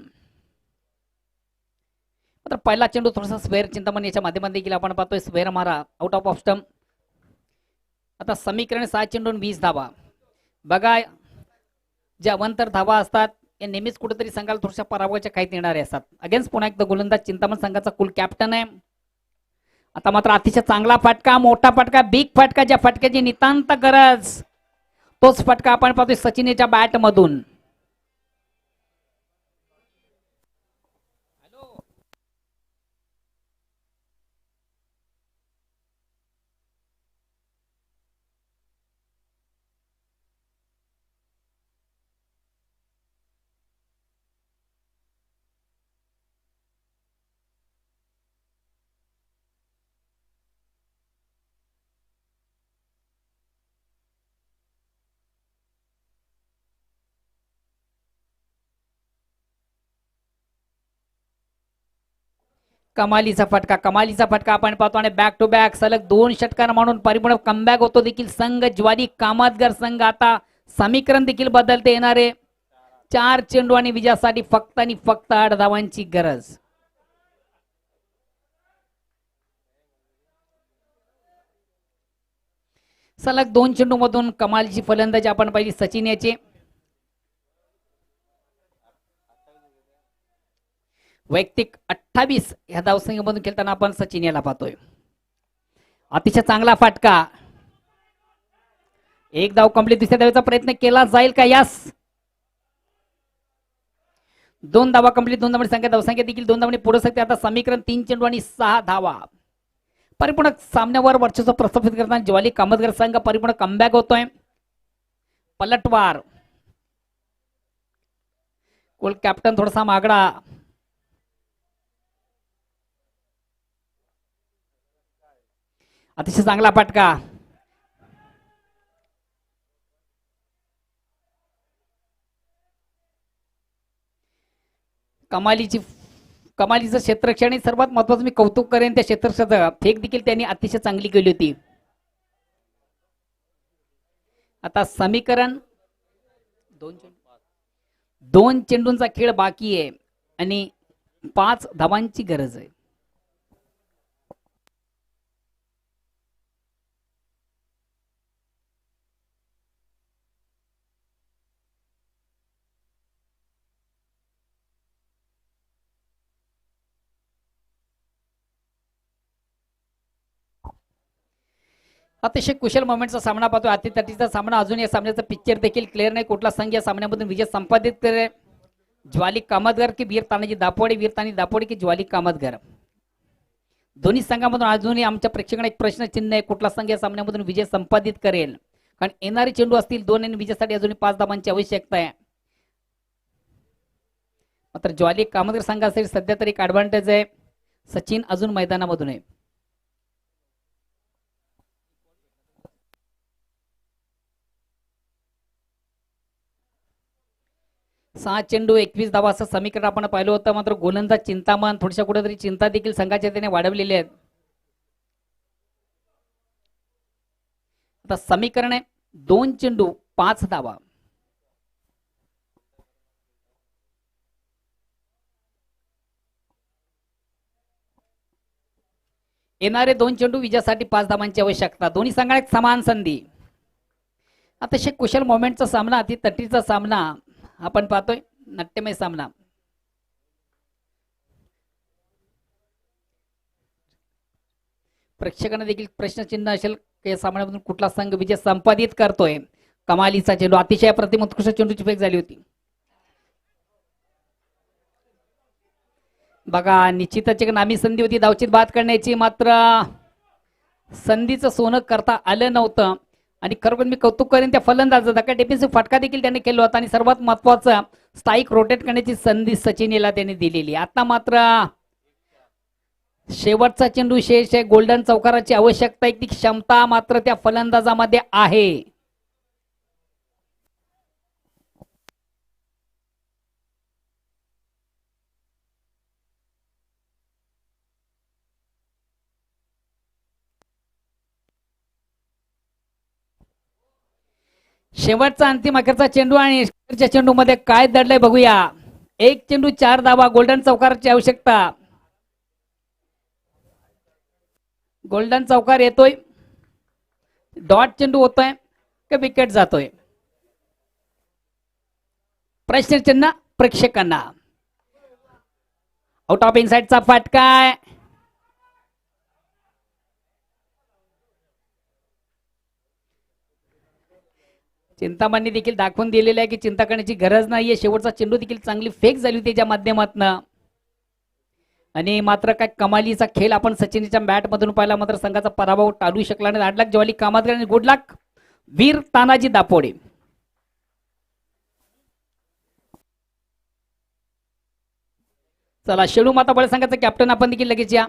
मात्र पहिला चेंडू थोडासा स्क्वेअर चिंतामण याच्या माध्यमातून देखील आपण पाहतोय स्क्वेअर मारा आउट ऑफ स्टंप. आता समीकरण 7 चेंडून 20 धावा. बघा ज्या अवंतर धावा असतात या नेहमीच कुठेतरी संघाला थोड्याशा पराभवाच्या काही येणारे असतात. अगेन्स्ट पुन्हा एकदा गोलंदाज चिंतामण संघाचा कुल कॅप्टन आहे. आता मात्र अतिशय चांगला फटका, मोठा फटका, बिग फटका, ज्या फटक्याची नितांत गरज तोच फटका आपण पाहतोय सचिनच्या बॅट मधून. कमालीचा फटका आपण पाहतो आणि बॅक टू बॅक सलग 2 षटकार म्हणून परिपूर्ण कमबॅक होतो देखील संघ ज्वारी कामतगर संघ. आता समीकरण देखील बदलते येणारे 4 चेंडू आणि विजयासाठी फक्त आणि फक्त 8 धावांची गरज. सलग 2 चेंडू मधून कमालीची फलंदाजी आपण पाहिली सचिन याची. वैयक्तिक 28 या धावसंख्येमधून खेळताना आपण सचिन याला पाहतोय. अतिशय चांगला फटका. एक धाव कंप्लीट. दुसऱ्या धावेचा प्रयत्न केला जाईल का? यस. 2 धावा कंप्लीट. 2 धावांची संख्या धावसंख्या देखील 2 धावांनी पुढे सकते. आता समीकरण 3 चेंडू आणि 6 धावा. परिपूर्ण सामन्यावर वर्चस्व प्रस्थापित करताना ज्वाली कामतगर संघ परिपूर्ण कमबॅक होतोय. पलटवार. कुल कॅप्टन थोडासा मागडा. अतिशय चांगला फटका. कमालीचं क्षेत्ररक्षण सर्वात महत्वाचं मी कौतुक करेन त्या क्षेत्ररक्षणाचं. फेक देखील त्यांनी अतिशय चांगली केली होती. आता समीकरण 2 चेंडूंचा खेळ बाकी आहे आणि 5 धावांची गरज आहे. अतिशय कुशल मोमेंटचा सामना पाहतोय. अतितटीचा सामना. अजून या सामन्याचा पिक्चर देखील क्लिअर नाही. कुठला संघ या सामन्यामधून विजय संपादित करेल? ज्वाली कामतगर की वीर तानाजी दापोडे, वीर तानाजी दापोडे की ज्वाली कामतगर? दोन्ही संघामधून अजूनही आमच्या प्रेक्षकांना एक प्रश्नचिन्ह आहे. कुठला संघ या सामन्यामधून विजय संपादित करेल? कारण येणारे चेंडू असतील 2 आणि विजयासाठी अजूनही 5 धावांची आवश्यकता आहे. मात्र ज्वाली कामतगर संघासाठी सध्या तरी एक ऍडव्हान्टेज आहे. सचिन अजून मैदानामधून आहे. 6 चेंडू 21 धावा असं समीकरण आपण पाहिलं होतं. मात्र गोलंदाज चिंतामण, थोड्याशा कुठेतरी चिंता देखील संघाच्या त्याने वाढवलेली आहेत. आता समीकरण आहे 2 चेंडू 5 धावा. येणारे 2 चेंडू विजयासाठी 5 धावांची आवश्यकता. दोन्ही संघात समान संधी. अतिशय कुशल मोमेंटचा सामना, अति तटीचा सामना आपण पाहतोय. नाट्यमय सामना. प्रेक्षकांना देखील प्रश्नचिन्ह असेल या सामन्यामधून कुठला संघ विजय संपादित करतोय? कमालीचा चेंडू, अतिशय प्रतिम उत्कृष्ट चेंडूची फेक झाली होती. बघा निश्चितच एक नामी संधी होती धावचित बाद करण्याची. मात्र संधीचं सोनं करता आलं नव्हतं. आणि खरोखर मी कौतुक करेन त्या फलंदाजाचा. का डिफेन्सिव्ह फटका देखील त्याने केला होता. आणि सर्वात महत्वाचं स्थायिक रोटेट करण्याची संधी सचिनीला त्याने दिलेली. आता मात्र शेवटचा चेंडू शेष आहे. गोल्डन चौकाराची आवश्यकता आहे. ती क्षमता मात्र त्या फलंदाजामध्ये आहे. शेवटचा अंतिम अखेरचा चेंडू आणि चेंडू मध्ये काय दडलंय बघूया. 1 चेंडू 4 धावा. गोल्डन चौकाराची आवश्यकता. गोल्डन चौकार येतोय, डॉट चेंडू होतोय का विकेट जातोय? प्रश्नचिन्ह प्रेक्षकांना. आउट ऑफ इनसाइडचा फटका. चिंतामणी देखील दाखवून दिलेलं आहे की चिंता करण्याची गरज नाहीये. शेवटचा चेंडू देखील चांगली फेक झाली होती त्याच्या माध्यमातून. आणि मात्र काय कमालीचा खेळ आपण सचिनच्या बॅट मधून पाहिला. मात्र संघाचा पराभव टाळू शकला नाही. 8 लाख ज्वाली कामतगर आणि गुड लक वीर तानाजी दापोडे. चला शेळू माता बळ संघाचा कॅप्टन आपण देखील लगेच या.